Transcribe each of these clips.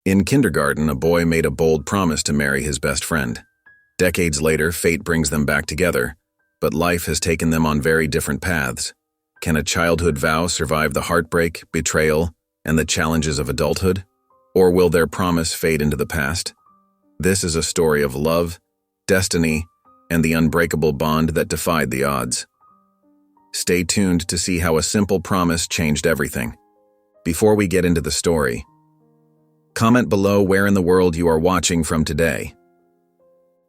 In kindergarten, a boy made a bold promise to marry his best friend. Decades later, fate brings them back together, but life has taken them on very different paths. Can a childhood vow survive the heartbreak, betrayal, and the challenges of adulthood? Or will their promise fade into the past? This is a story of love, destiny, and the unbreakable bond that defied the odds. Stay tuned to see how a simple promise changed everything. Before we get into the story, comment below where in the world you are watching from today.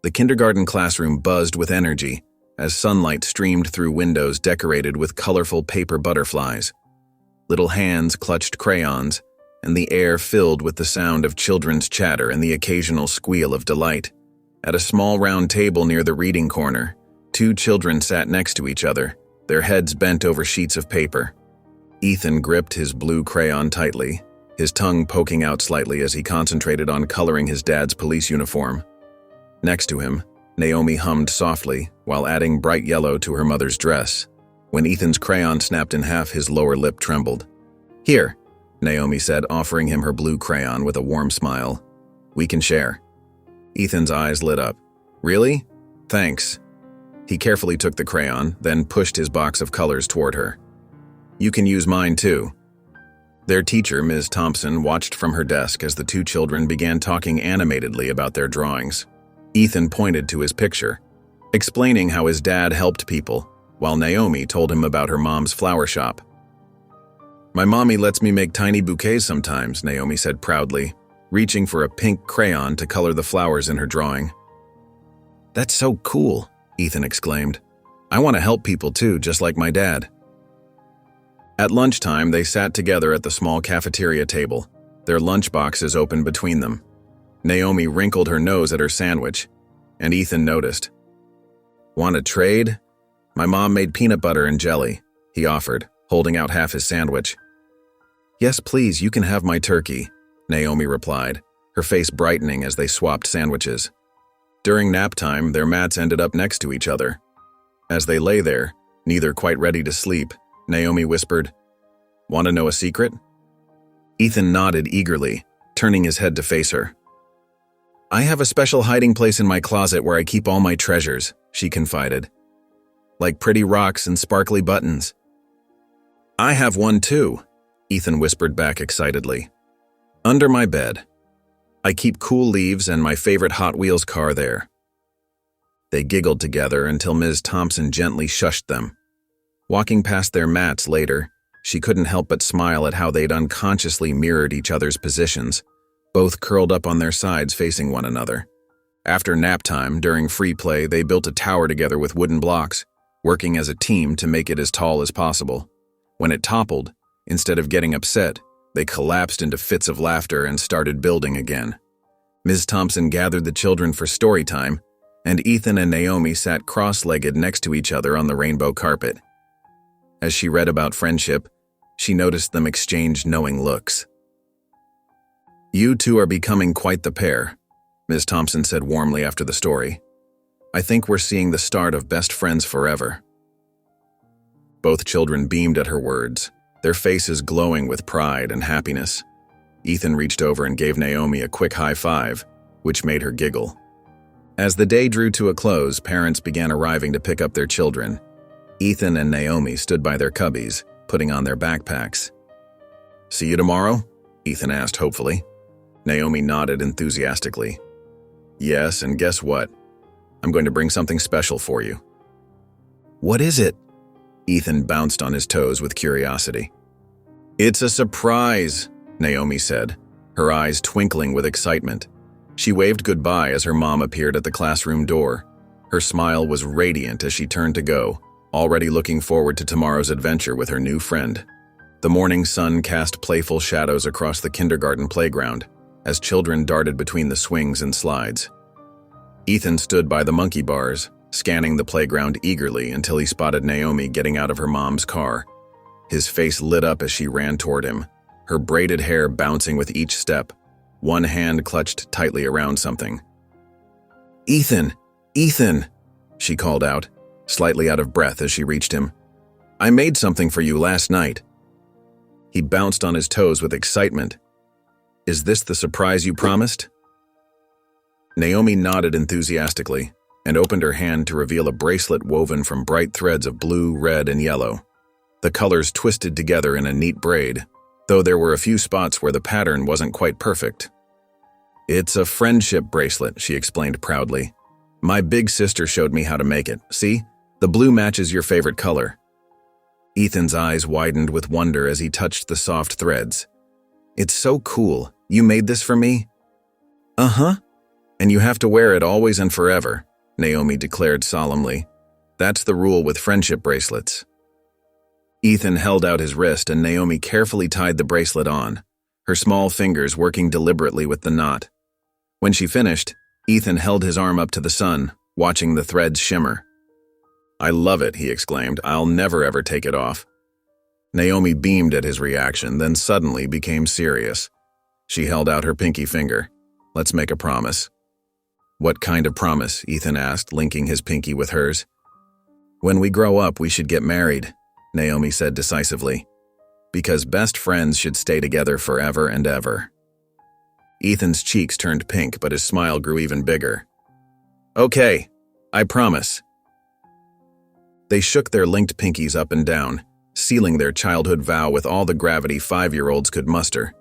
The kindergarten classroom buzzed with energy as sunlight streamed through windows decorated with colorful paper butterflies. Little hands clutched crayons, and the air filled with the sound of children's chatter and the occasional squeal of delight. At a small round table near the reading corner, two children sat next to each other, their heads bent over sheets of paper. Ethan gripped his blue crayon tightly, his tongue poking out slightly as he concentrated on coloring his dad's police uniform. Next to him, Naomi hummed softly while adding bright yellow to her mother's dress. When Ethan's crayon snapped in half, his lower lip trembled. "Here," Naomi said, offering him her blue crayon with a warm smile. "We can share." Ethan's eyes lit up. "Really? Thanks." He carefully took the crayon, then pushed his box of colors toward her. "You can use mine too." Their teacher, Ms. Thompson, watched from her desk as the two children began talking animatedly about their drawings. Ethan pointed to his picture, explaining how his dad helped people, while Naomi told him about her mom's flower shop. "My mommy lets me make tiny bouquets sometimes," Naomi said proudly, reaching for a pink crayon to color the flowers in her drawing. "That's so cool," Ethan exclaimed. "I want to help people too, just like my dad." At lunchtime, they sat together at the small cafeteria table, their lunchboxes open between them. Naomi wrinkled her nose at her sandwich, and Ethan noticed. "Want to trade? My mom made peanut butter and jelly," he offered, holding out half his sandwich. "Yes, please, you can have my turkey," Naomi replied, her face brightening as they swapped sandwiches. During nap time, their mats ended up next to each other. As they lay there, neither quite ready to sleep, Naomi whispered, "Want to know a secret?" Ethan nodded eagerly, turning his head to face her. "I have a special hiding place in my closet where I keep all my treasures," she confided. "Like pretty rocks and sparkly buttons." "I have one too," Ethan whispered back excitedly. "Under my bed. I keep cool leaves and my favorite Hot Wheels car there." They giggled together until Ms. Thompson gently shushed them. Walking past their mats later, she couldn't help but smile at how they'd unconsciously mirrored each other's positions, both curled up on their sides facing one another. After nap time, during free play, they built a tower together with wooden blocks, working as a team to make it as tall as possible. When it toppled, instead of getting upset, they collapsed into fits of laughter and started building again. Ms. Thompson gathered the children for story time, and Ethan and Naomi sat cross-legged next to each other on the rainbow carpet. As she read about friendship, she noticed them exchange knowing looks. "You two are becoming quite the pair," Ms. Thompson said warmly after the story. "I think we're seeing the start of best friends forever." Both children beamed at her words, their faces glowing with pride and happiness. Ethan reached over and gave Naomi a quick high five, which made her giggle. As the day drew to a close, parents began arriving to pick up their children. Ethan and Naomi stood by their cubbies, putting on their backpacks. "See you tomorrow?" Ethan asked hopefully. Naomi nodded enthusiastically. "Yes, and guess what? I'm going to bring something special for you." "What is it?" Ethan bounced on his toes with curiosity. "It's a surprise," Naomi said, her eyes twinkling with excitement. She waved goodbye as her mom appeared at the classroom door. Her smile was radiant as she turned to go, already looking forward to tomorrow's adventure with her new friend. The morning sun cast playful shadows across the kindergarten playground as children darted between the swings and slides. Ethan stood by the monkey bars, scanning the playground eagerly until he spotted Naomi getting out of her mom's car. His face lit up as she ran toward him, her braided hair bouncing with each step, one hand clutched tightly around something. "Ethan! Ethan!" she called out, slightly out of breath as she reached him. "I made something for you last night." He bounced on his toes with excitement. Is this the surprise you promised? Naomi nodded enthusiastically and opened her hand to reveal a bracelet woven from bright threads of blue, red, and yellow. The colors twisted together in a neat braid, though there were a few spots where the pattern wasn't quite perfect. It's a friendship bracelet, she explained proudly. My big sister showed me how to make it. See? The blue matches your favorite color. Ethan's eyes widened with wonder as he touched the soft threads. It's so cool. You made this for me? Uh-huh. And you have to wear it always and forever, Naomi declared solemnly. That's the rule with friendship bracelets. Ethan held out his wrist and Naomi carefully tied the bracelet on, her small fingers working deliberately with the knot. When she finished, Ethan held his arm up to the sun, watching the threads shimmer. I love it, he exclaimed. I'll never ever take it off. Naomi beamed at his reaction, then suddenly became serious. She held out her pinky finger. Let's make a promise. What kind of promise? Ethan asked, linking his pinky with hers. When we grow up, we should get married, Naomi said decisively. Because best friends should stay together forever and ever. Ethan's cheeks turned pink, but his smile grew even bigger. Okay, I promise. They shook their linked pinkies up and down, sealing their childhood vow with all the gravity 5-year-olds could muster.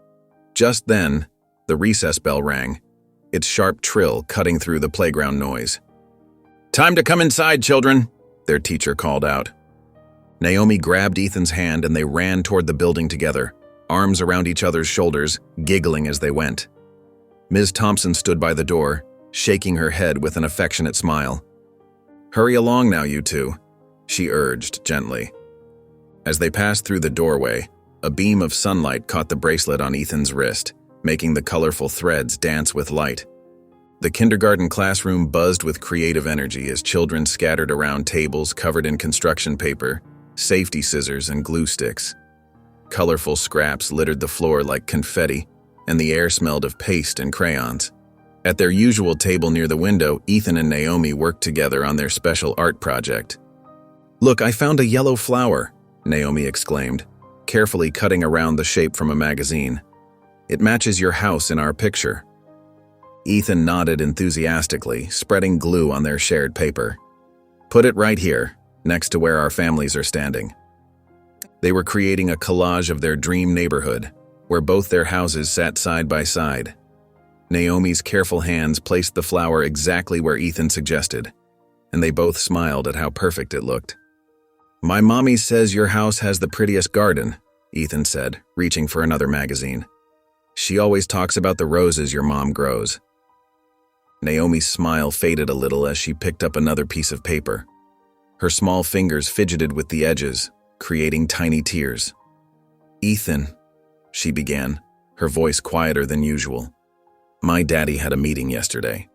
Just then, the recess bell rang, its sharp trill cutting through the playground noise. Time to come inside, children, their teacher called out. Naomi grabbed Ethan's hand and they ran toward the building together, arms around each other's shoulders, giggling as they went. Ms. Thompson stood by the door, shaking her head with an affectionate smile. Hurry along now, you two, she urged gently. As they passed through the doorway, a beam of sunlight caught the bracelet on Ethan's wrist, making the colorful threads dance with light. The kindergarten classroom buzzed with creative energy as children scattered around tables covered in construction paper, safety scissors, and glue sticks. Colorful scraps littered the floor like confetti, and the air smelled of paste and crayons. At their usual table near the window, Ethan and Naomi worked together on their special art project. Look, I found a yellow flower, Naomi exclaimed, carefully cutting around the shape from a magazine. It matches your house in our picture. Ethan nodded enthusiastically, spreading glue on their shared paper. Put it right here, next to where our families are standing. They were creating a collage of their dream neighborhood, where both their houses sat side by side. Naomi's careful hands placed the flower exactly where Ethan suggested, and they both smiled at how perfect it looked. My mommy says your house has the prettiest garden, Ethan said, reaching for another magazine. She always talks about the roses your mom grows. Naomi's smile faded a little as she picked up another piece of paper. Her small fingers fidgeted with the edges, creating tiny tears. Ethan, she began, her voice quieter than usual. My daddy had a meeting yesterday.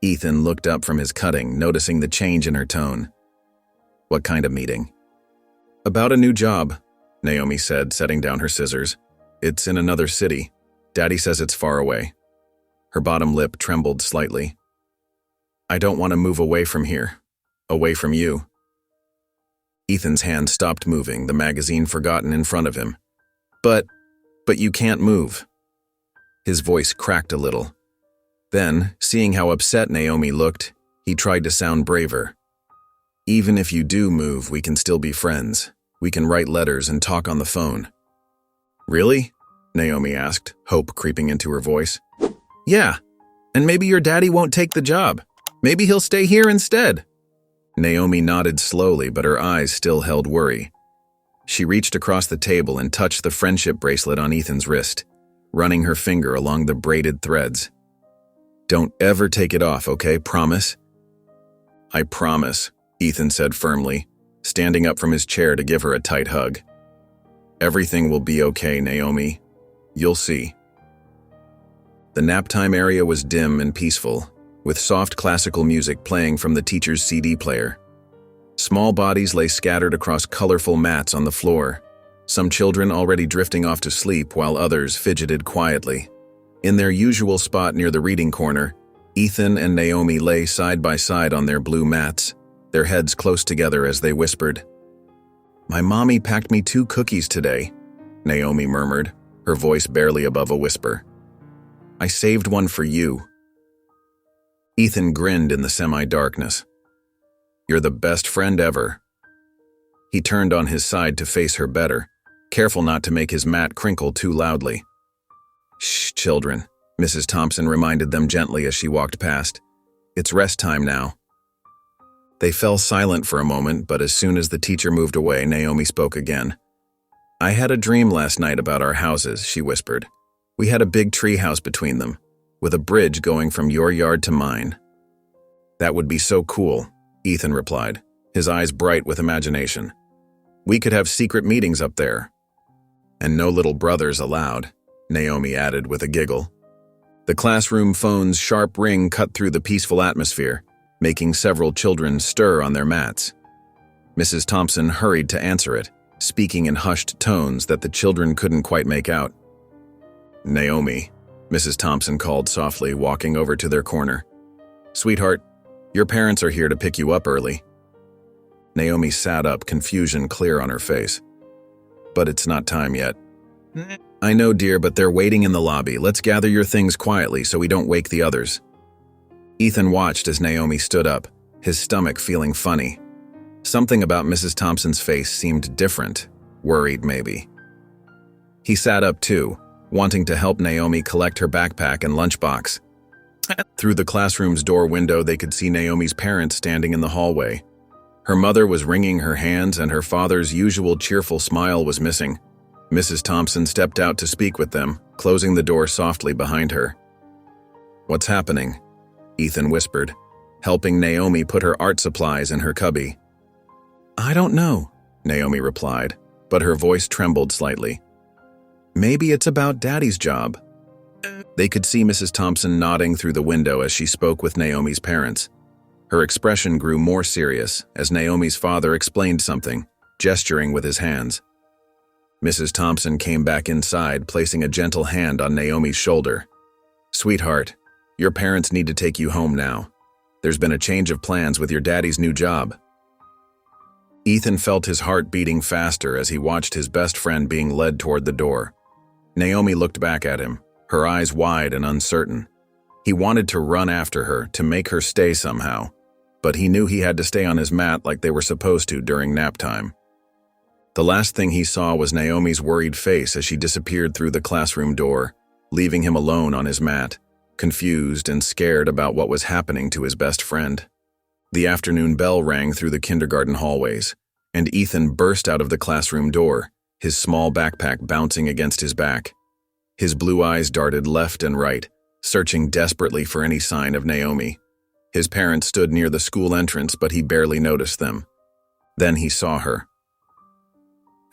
Ethan looked up from his cutting, noticing the change in her tone. What kind of meeting? About a new job, Naomi said, setting down her scissors. It's in another city. Daddy says it's far away. Her bottom lip trembled slightly. I don't want to move away from here. Away from you. Ethan's hand stopped moving, the magazine forgotten in front of him. But you can't move. His voice cracked a little. Then, seeing how upset Naomi looked, he tried to sound braver. Even if you do move, we can still be friends. We can write letters and talk on the phone. Really? Naomi asked, hope creeping into her voice. Yeah, and maybe your daddy won't take the job. Maybe he'll stay here instead. Naomi nodded slowly, but her eyes still held worry. She reached across the table and touched the friendship bracelet on Ethan's wrist, running her finger along the braided threads. Don't ever take it off, okay? Promise? I promise, Ethan said firmly, standing up from his chair to give her a tight hug. Everything will be okay, Naomi. You'll see. The naptime area was dim and peaceful, with soft classical music playing from the teacher's CD player. Small bodies lay scattered across colorful mats on the floor, some children already drifting off to sleep while others fidgeted quietly. In their usual spot near the reading corner, Ethan and Naomi lay side by side on their blue mats, their heads close together as they whispered. My mommy packed me 2 cookies today, Naomi murmured, her voice barely above a whisper. "I saved one for you." Ethan grinned in the semi-darkness. "You're the best friend ever." He turned on his side to face her better, careful not to make his mat crinkle too loudly. "Shh, children," Mrs. Thompson reminded them gently as she walked past. "It's rest time now." They fell silent for a moment, but as soon as the teacher moved away, Naomi spoke again. "I had a dream last night about our houses," she whispered. "We had a big tree house between them, with a bridge going from your yard to mine." "That would be so cool," Ethan replied, his eyes bright with imagination. "We could have secret meetings up there." "And no little brothers allowed," Naomi added with a giggle. The classroom phone's sharp ring cut through the peaceful atmosphere, making several children stir on their mats. Mrs. Thompson hurried to answer it, speaking in hushed tones that the children couldn't quite make out. "Naomi," Mrs. Thompson called softly, walking over to their corner. "Sweetheart, your parents are here to pick you up early." Naomi sat up, confusion clear on her face. "But it's not time yet." "I know, dear, but they're waiting in the lobby. Let's gather your things quietly so we don't wake the others." Ethan watched as Naomi stood up, his stomach feeling funny. Something about Mrs. Thompson's face seemed different, worried maybe. He sat up too, wanting to help Naomi collect her backpack and lunchbox. Through the classroom's door window, they could see Naomi's parents standing in the hallway. Her mother was wringing her hands and her father's usual cheerful smile was missing. Mrs. Thompson stepped out to speak with them, closing the door softly behind her. "What's happening?" Ethan whispered, helping Naomi put her art supplies in her cubby. "I don't know," Naomi replied, but her voice trembled slightly. "Maybe it's about Daddy's job." They could see Mrs. Thompson nodding through the window as she spoke with Naomi's parents. Her expression grew more serious as Naomi's father explained something, gesturing with his hands. Mrs. Thompson came back inside, placing a gentle hand on Naomi's shoulder. "Sweetheart, your parents need to take you home now. There's been a change of plans with your daddy's new job." Ethan felt his heart beating faster as he watched his best friend being led toward the door. Naomi looked back at him, her eyes wide and uncertain. He wanted to run after her, to make her stay somehow, but he knew he had to stay on his mat like they were supposed to during nap time. The last thing he saw was Naomi's worried face as she disappeared through the classroom door, leaving him alone on his mat, confused and scared about what was happening to his best friend. The afternoon bell rang through the kindergarten hallways, and Ethan burst out of the classroom door, his small backpack bouncing against his back. His blue eyes darted left and right, searching desperately for any sign of Naomi. His parents stood near the school entrance, but he barely noticed them. Then he saw her.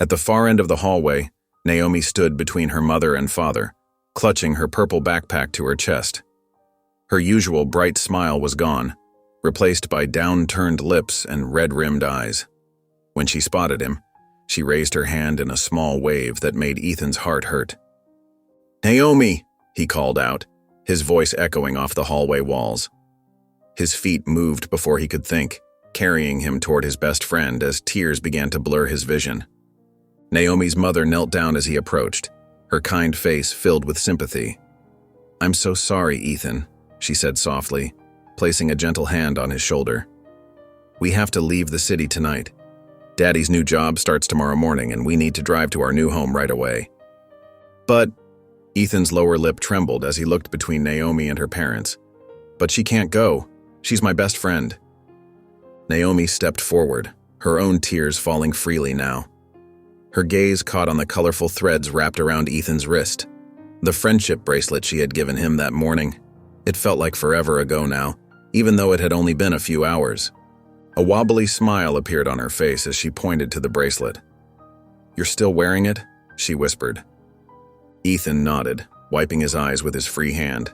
At the far end of the hallway, Naomi stood between her mother and father, clutching her purple backpack to her chest. Her usual bright smile was gone, replaced by down-turned lips and red-rimmed eyes. When she spotted him, she raised her hand in a small wave that made Ethan's heart hurt. "Naomi!" he called out, his voice echoing off the hallway walls. His feet moved before he could think, carrying him toward his best friend as tears began to blur his vision. Naomi's mother knelt down as he approached, her kind face filled with sympathy. "I'm so sorry, Ethan," she said softly, placing a gentle hand on his shoulder. "We have to leave the city tonight. Daddy's new job starts tomorrow morning and we need to drive to our new home right away." "But," Ethan's lower lip trembled as he looked between Naomi and her parents. "But she can't go. She's my best friend." Naomi stepped forward, her own tears falling freely now. Her gaze caught on the colorful threads wrapped around Ethan's wrist, the friendship bracelet she had given him that morning. It felt like forever ago now, even though it had only been a few hours. A wobbly smile appeared on her face as she pointed to the bracelet. "You're still wearing it?" she whispered. Ethan nodded, wiping his eyes with his free hand.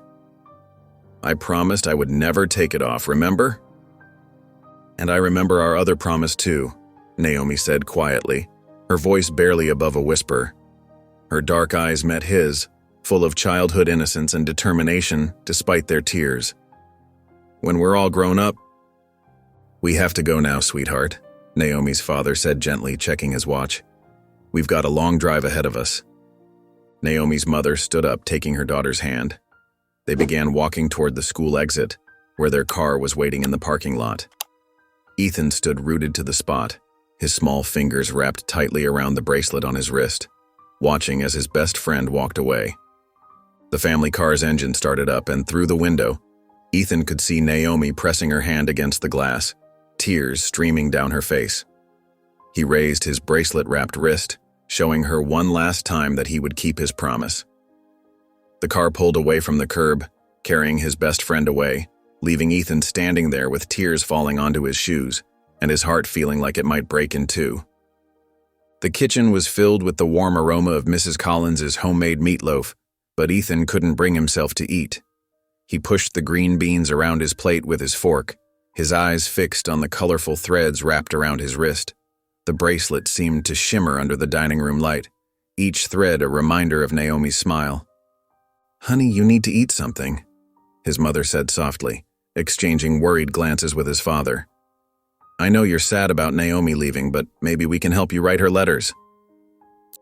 "I promised I would never take it off, remember?" "And I remember our other promise too," Naomi said quietly, her voice barely above a whisper. Her dark eyes met his, full of childhood innocence and determination despite their tears. "When we're all grown up—" "We have to go now, sweetheart," Naomi's father said gently, checking his watch. "We've got a long drive ahead of us." Naomi's mother stood up, taking her daughter's hand. They began walking toward the school exit, where their car was waiting in the parking lot. Ethan stood rooted to the spot, his small fingers wrapped tightly around the bracelet on his wrist, watching as his best friend walked away. The family car's engine started up, and through the window, Ethan could see Naomi pressing her hand against the glass, tears streaming down her face. He raised his bracelet-wrapped wrist, showing her one last time that he would keep his promise. The car pulled away from the curb, carrying his best friend away, leaving Ethan standing there with tears falling onto his shoes and his heart feeling like it might break in two. The kitchen was filled with the warm aroma of Mrs. Collins's homemade meatloaf, but Ethan couldn't bring himself to eat. He pushed the green beans around his plate with his fork, his eyes fixed on the colorful threads wrapped around his wrist. The bracelet seemed to shimmer under the dining room light, each thread a reminder of Naomi's smile. "Honey, you need to eat something," his mother said softly, exchanging worried glances with his father. "I know you're sad about Naomi leaving, but maybe we can help you write her letters."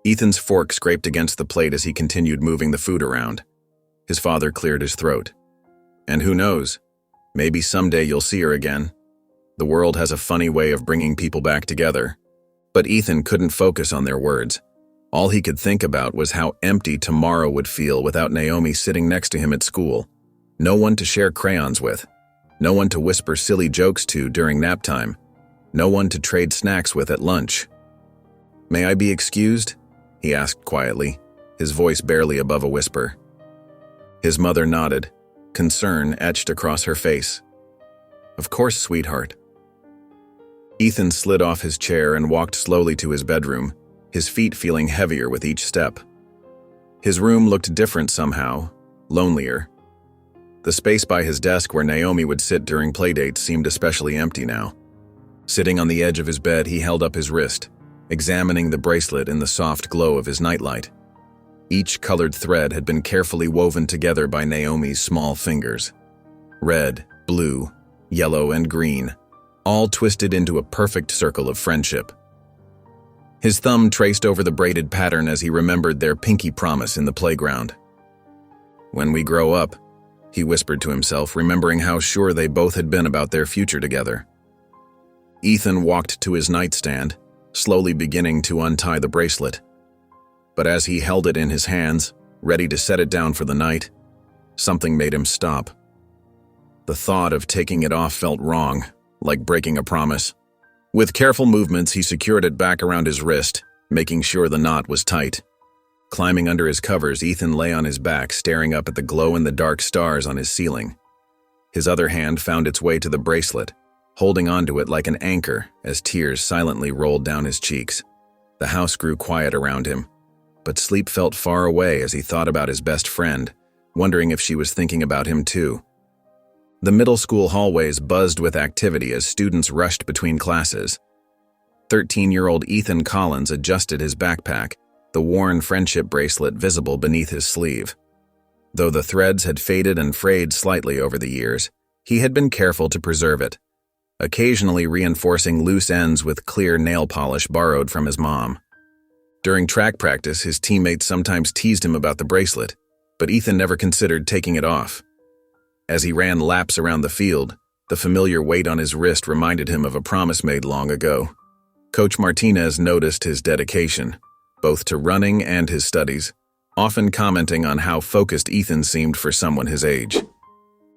Ethan's fork scraped against the plate as he continued moving the food around. His father cleared his throat. "And who knows? Maybe someday you'll see her again. The world has a funny way of bringing people back together." But Ethan couldn't focus on their words. All he could think about was how empty tomorrow would feel without Naomi sitting next to him at school. No one to share crayons with. No one to whisper silly jokes to during nap time. No one to trade snacks with at lunch. "May I be excused?" he asked quietly, his voice barely above a whisper. His mother nodded, concern etched across her face. "Of course, sweetheart." Ethan slid off his chair and walked slowly to his bedroom, his feet feeling heavier with each step. His room looked different somehow, lonelier. The space by his desk where Naomi would sit during playdates seemed especially empty now. Sitting on the edge of his bed, he held up his wrist, examining the bracelet in the soft glow of his nightlight. Each colored thread had been carefully woven together by Naomi's small fingers. Red, blue, yellow, and green, all twisted into a perfect circle of friendship. His thumb traced over the braided pattern as he remembered their pinky promise in the playground. "When we grow up," he whispered to himself, remembering how sure they both had been about their future together. Ethan walked to his nightstand, slowly beginning to untie the bracelet. But as he held it in his hands, ready to set it down for the night, something made him stop. The thought of taking it off felt wrong, like breaking a promise. With careful movements, he secured it back around his wrist, making sure the knot was tight. Climbing under his covers, Ethan lay on his back, staring up at the glow-in-the-dark stars on his ceiling. His other hand found its way to the bracelet, holding onto it like an anchor as tears silently rolled down his cheeks. The house grew quiet around him, but sleep felt far away as he thought about his best friend, wondering if she was thinking about him too. The middle school hallways buzzed with activity as students rushed between classes. 13-year-old Ethan Collins adjusted his backpack, the worn friendship bracelet visible beneath his sleeve. Though the threads had faded and frayed slightly over the years, he had been careful to preserve it, occasionally reinforcing loose ends with clear nail polish borrowed from his mom. During track practice, his teammates sometimes teased him about the bracelet, but Ethan never considered taking it off. As he ran laps around the field, the familiar weight on his wrist reminded him of a promise made long ago. Coach Martinez noticed his dedication, both to running and his studies, often commenting on how focused Ethan seemed for someone his age.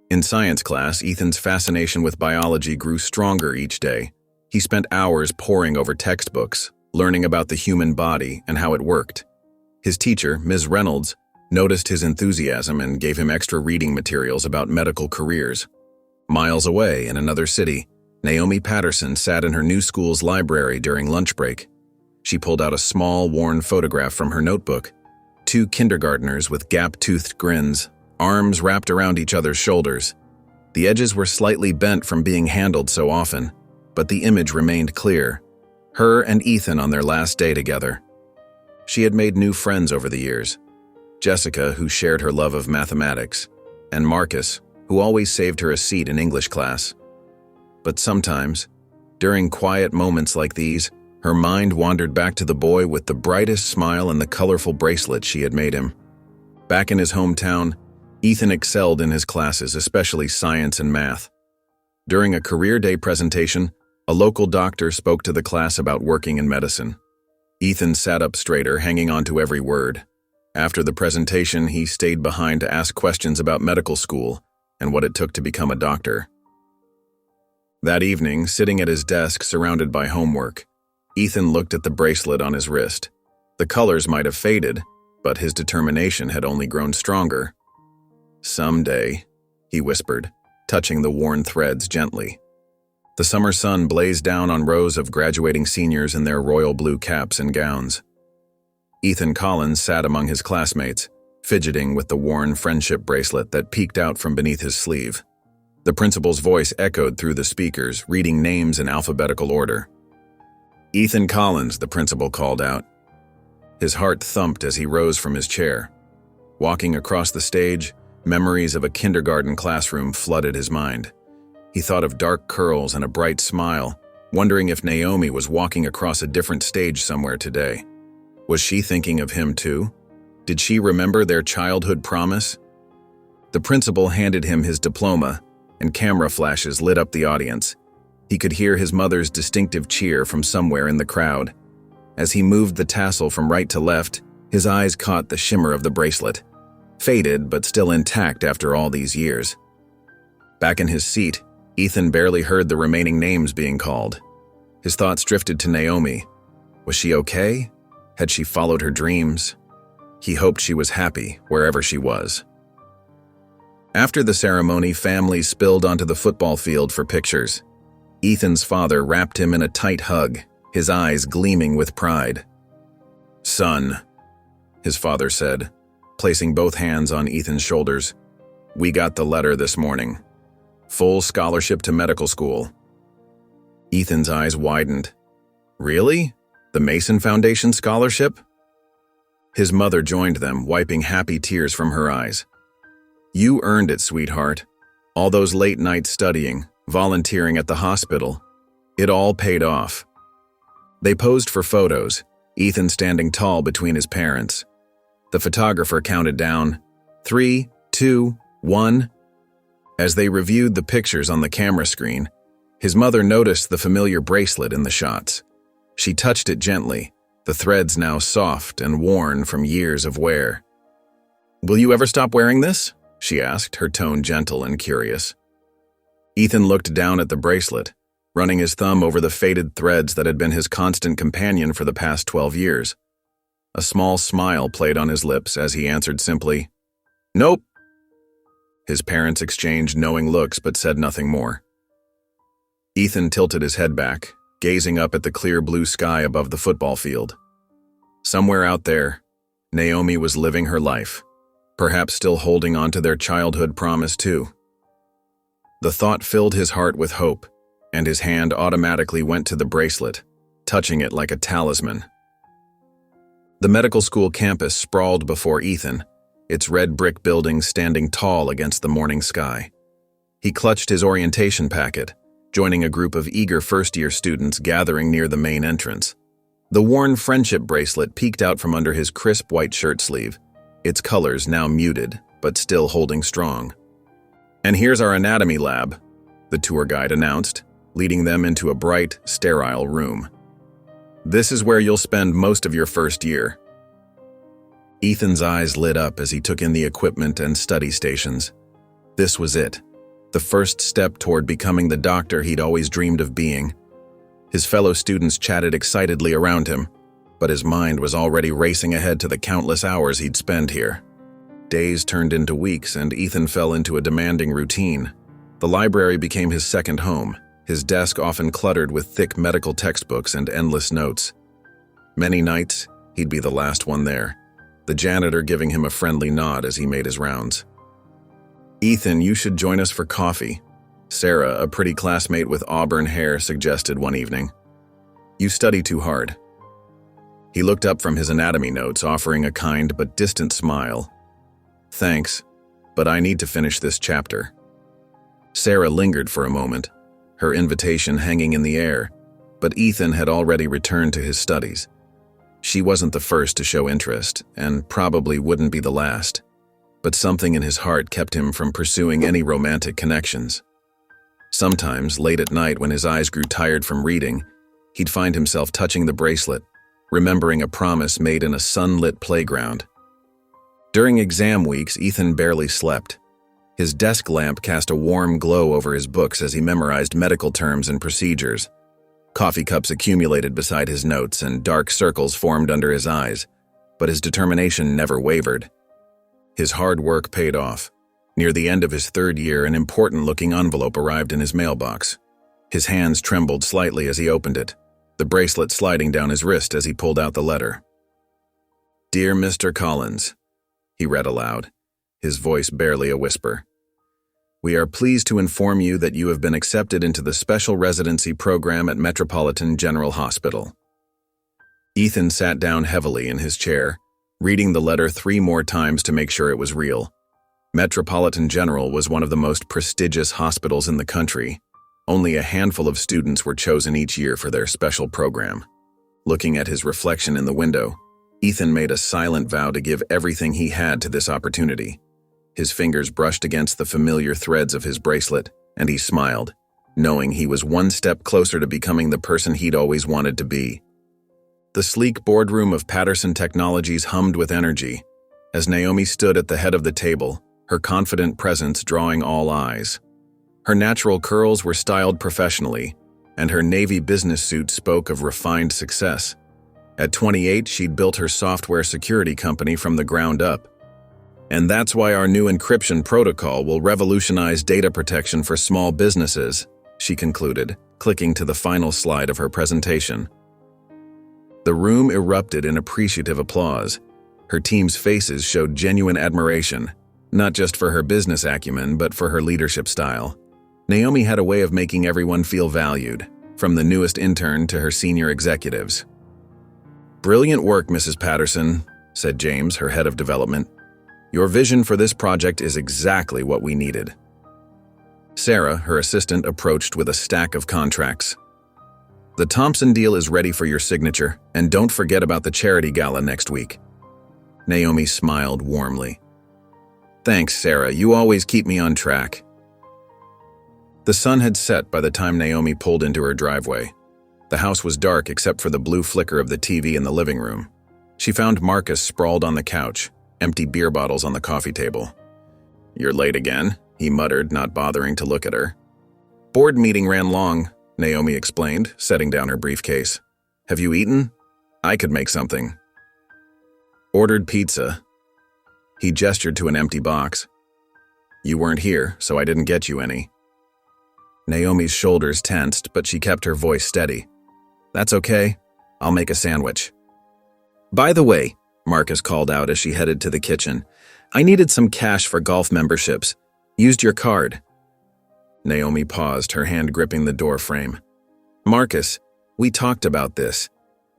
In science class, Ethan's fascination with biology grew stronger each day. He spent hours poring over textbooks, learning about the human body and how it worked. His teacher, Ms. Reynolds, noticed his enthusiasm and gave him extra reading materials about medical careers. Miles away, in another city, Naomi Patterson sat in her new school's library during lunch break. She pulled out a small, worn photograph from her notebook. Two kindergartners with gap-toothed grins, arms wrapped around each other's shoulders. The edges were slightly bent from being handled so often, but the image remained clear. Her and Ethan on their last day together. She had made new friends over the years. Jessica, who shared her love of mathematics, and Marcus, who always saved her a seat in English class. But sometimes, during quiet moments like these, Her mind wandered back to the boy with the brightest smile and the colorful bracelet she had made him. Back in his hometown, Ethan excelled in his classes, especially science and math. During a career day presentation, a local doctor spoke to the class about working in medicine. Ethan sat up straighter, hanging on to every word. After the presentation, he stayed behind to ask questions about medical school and what it took to become a doctor. That evening, sitting at his desk surrounded by homework, Ethan looked at the bracelet on his wrist. The colors might have faded, but his determination had only grown stronger. "Someday," he whispered, touching the worn threads gently. The summer sun blazed down on rows of graduating seniors in their royal blue caps and gowns. Ethan Collins sat among his classmates, fidgeting with the worn friendship bracelet that peeked out from beneath his sleeve. The principal's voice echoed through the speakers, reading names in alphabetical order. "Ethan Collins," the principal called out. His heart thumped as he rose from his chair. Walking across the stage, memories of a kindergarten classroom flooded his mind. He thought of dark curls and a bright smile, wondering if Naomi was walking across a different stage somewhere today. Was she thinking of him too? Did she remember their childhood promise? The principal handed him his diploma, and camera flashes lit up the audience. He could hear his mother's distinctive cheer from somewhere in the crowd. As he moved the tassel from right to left, his eyes caught the shimmer of the bracelet, faded but still intact after all these years. Back in his seat, Ethan barely heard the remaining names being called. His thoughts drifted to Naomi. Was she okay? Had she followed her dreams? He hoped she was happy, wherever she was. After the ceremony, families spilled onto the football field for pictures. Ethan's father wrapped him in a tight hug, his eyes gleaming with pride. "Son," his father said, placing both hands on Ethan's shoulders, "we got the letter this morning. Full scholarship to medical school." Ethan's eyes widened. "Really? The Mason Foundation scholarship?" His mother joined them, wiping happy tears from her eyes. "You earned it, sweetheart. All those late nights studying, volunteering at the hospital. It all paid off." They posed for photos, Ethan standing tall between his parents. The photographer counted down, 3, 2, 1. As they reviewed the pictures on the camera screen, his mother noticed the familiar bracelet in the shots. She touched it gently, the threads now soft and worn from years of wear. "Will you ever stop wearing this?" she asked, her tone gentle and curious. Ethan looked down at the bracelet, running his thumb over the faded threads that had been his constant companion for the past 12 years. A small smile played on his lips as he answered simply, "Nope." His parents exchanged knowing looks but said nothing more. Ethan tilted his head back, gazing up at the clear blue sky above the football field. Somewhere out there, Naomi was living her life, perhaps still holding on to their childhood promise too. The thought filled his heart with hope, and his hand automatically went to the bracelet, touching it like a talisman. The medical school campus sprawled before Ethan, its red brick buildings standing tall against the morning sky. He clutched his orientation packet, joining a group of eager first-year students gathering near the main entrance. The worn friendship bracelet peeked out from under his crisp white shirt sleeve, its colors now muted, but still holding strong. "And here's our anatomy lab," the tour guide announced, leading them into a bright, sterile room. "This is where you'll spend most of your first year." Ethan's eyes lit up as he took in the equipment and study stations. This was it, the first step toward becoming the doctor he'd always dreamed of being. His fellow students chatted excitedly around him, but his mind was already racing ahead to the countless hours he'd spend here. Days turned into weeks, and Ethan fell into a demanding routine. The library became his second home, his desk often cluttered with thick medical textbooks and endless notes. Many nights, he'd be the last one there, the janitor giving him a friendly nod as he made his rounds. "Ethan, you should join us for coffee," Sarah, a pretty classmate with auburn hair, suggested one evening. "You study too hard." He looked up from his anatomy notes, offering a kind but distant smile. "Thanks, but I need to finish this chapter." Sarah lingered for a moment, her invitation hanging in the air, but Ethan had already returned to his studies. She wasn't the first to show interest, and probably wouldn't be the last, but something in his heart kept him from pursuing any romantic connections. Sometimes, late at night when his eyes grew tired from reading, he'd find himself touching the bracelet, remembering a promise made in a sunlit playground. During exam weeks, Ethan barely slept. His desk lamp cast a warm glow over his books as he memorized medical terms and procedures. Coffee cups accumulated beside his notes and dark circles formed under his eyes, but his determination never wavered. His hard work paid off. Near the end of his third year, an important-looking envelope arrived in his mailbox. His hands trembled slightly as he opened it, the bracelet sliding down his wrist as he pulled out the letter. "Dear Mr. Collins," he read aloud, his voice barely a whisper. "We are pleased to inform you that you have been accepted into the special residency program at Metropolitan General Hospital." Ethan sat down heavily in his chair, reading the letter 3 more times to make sure it was real. Metropolitan General was one of the most prestigious hospitals in the country. Only a handful of students were chosen each year for their special program. Looking at his reflection in the window, Ethan made a silent vow to give everything he had to this opportunity. His fingers brushed against the familiar threads of his bracelet, and he smiled, knowing he was one step closer to becoming the person he'd always wanted to be. The sleek boardroom of Patterson Technologies hummed with energy. As Naomi stood at the head of the table, her confident presence drawing all eyes. Her natural curls were styled professionally, and her navy business suit spoke of refined success. At 28, she'd built her software security company from the ground up. "And that's why our new encryption protocol will revolutionize data protection for small businesses," she concluded, clicking to the final slide of her presentation. The room erupted in appreciative applause. Her team's faces showed genuine admiration, not just for her business acumen, but for her leadership style. Naomi had a way of making everyone feel valued, from the newest intern to her senior executives. "Brilliant work, Mrs. Patterson," said James, her head of development. "Your vision for this project is exactly what we needed." Sarah, her assistant, approached with a stack of contracts. "The Thompson deal is ready for your signature, and don't forget about the charity gala next week." Naomi smiled warmly. "Thanks, Sarah. You always keep me on track." The sun had set by the time Naomi pulled into her driveway. The house was dark except for the blue flicker of the TV in the living room. She found Marcus sprawled on the couch, empty beer bottles on the coffee table. "You're late again," he muttered, not bothering to look at her. "Board meeting ran long," Naomi explained, setting down her briefcase. "Have you eaten? I could make something." "Ordered pizza." He gestured to an empty box. "You weren't here, so I didn't get you any." Naomi's shoulders tensed, but she kept her voice steady. "That's okay. I'll make a sandwich." "By the way," Marcus called out as she headed to the kitchen, "I needed some cash for golf memberships. Used your card." Naomi paused, her hand gripping the door frame. "Marcus, we talked about this.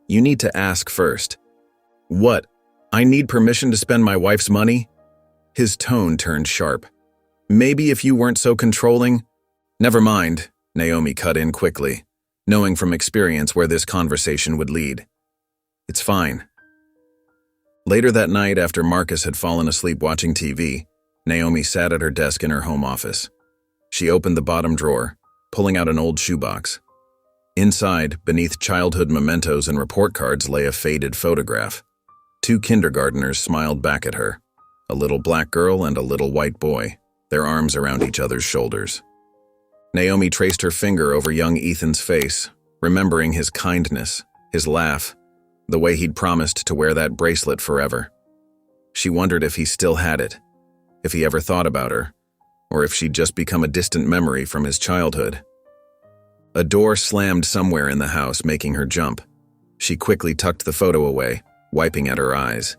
You need to ask first." "What? I need permission to spend my wife's money?" His tone turned sharp. "Maybe if you weren't so controlling—" "Never mind," Naomi cut in quickly, knowing from experience where this conversation would lead. "It's fine." Later that night, after Marcus had fallen asleep watching TV, Naomi sat at her desk in her home office. She opened the bottom drawer, pulling out an old shoebox. Inside, beneath childhood mementos and report cards, lay a faded photograph. 2 kindergarteners smiled back at her, a little black girl and a little white boy, their arms around each other's shoulders. Naomi traced her finger over young Ethan's face, remembering his kindness, his laugh, the way he'd promised to wear that bracelet forever. She wondered if he still had it, if he ever thought about her, or if she'd just become a distant memory from his childhood. A door slammed somewhere in the house, making her jump. She quickly tucked the photo away, wiping at her eyes.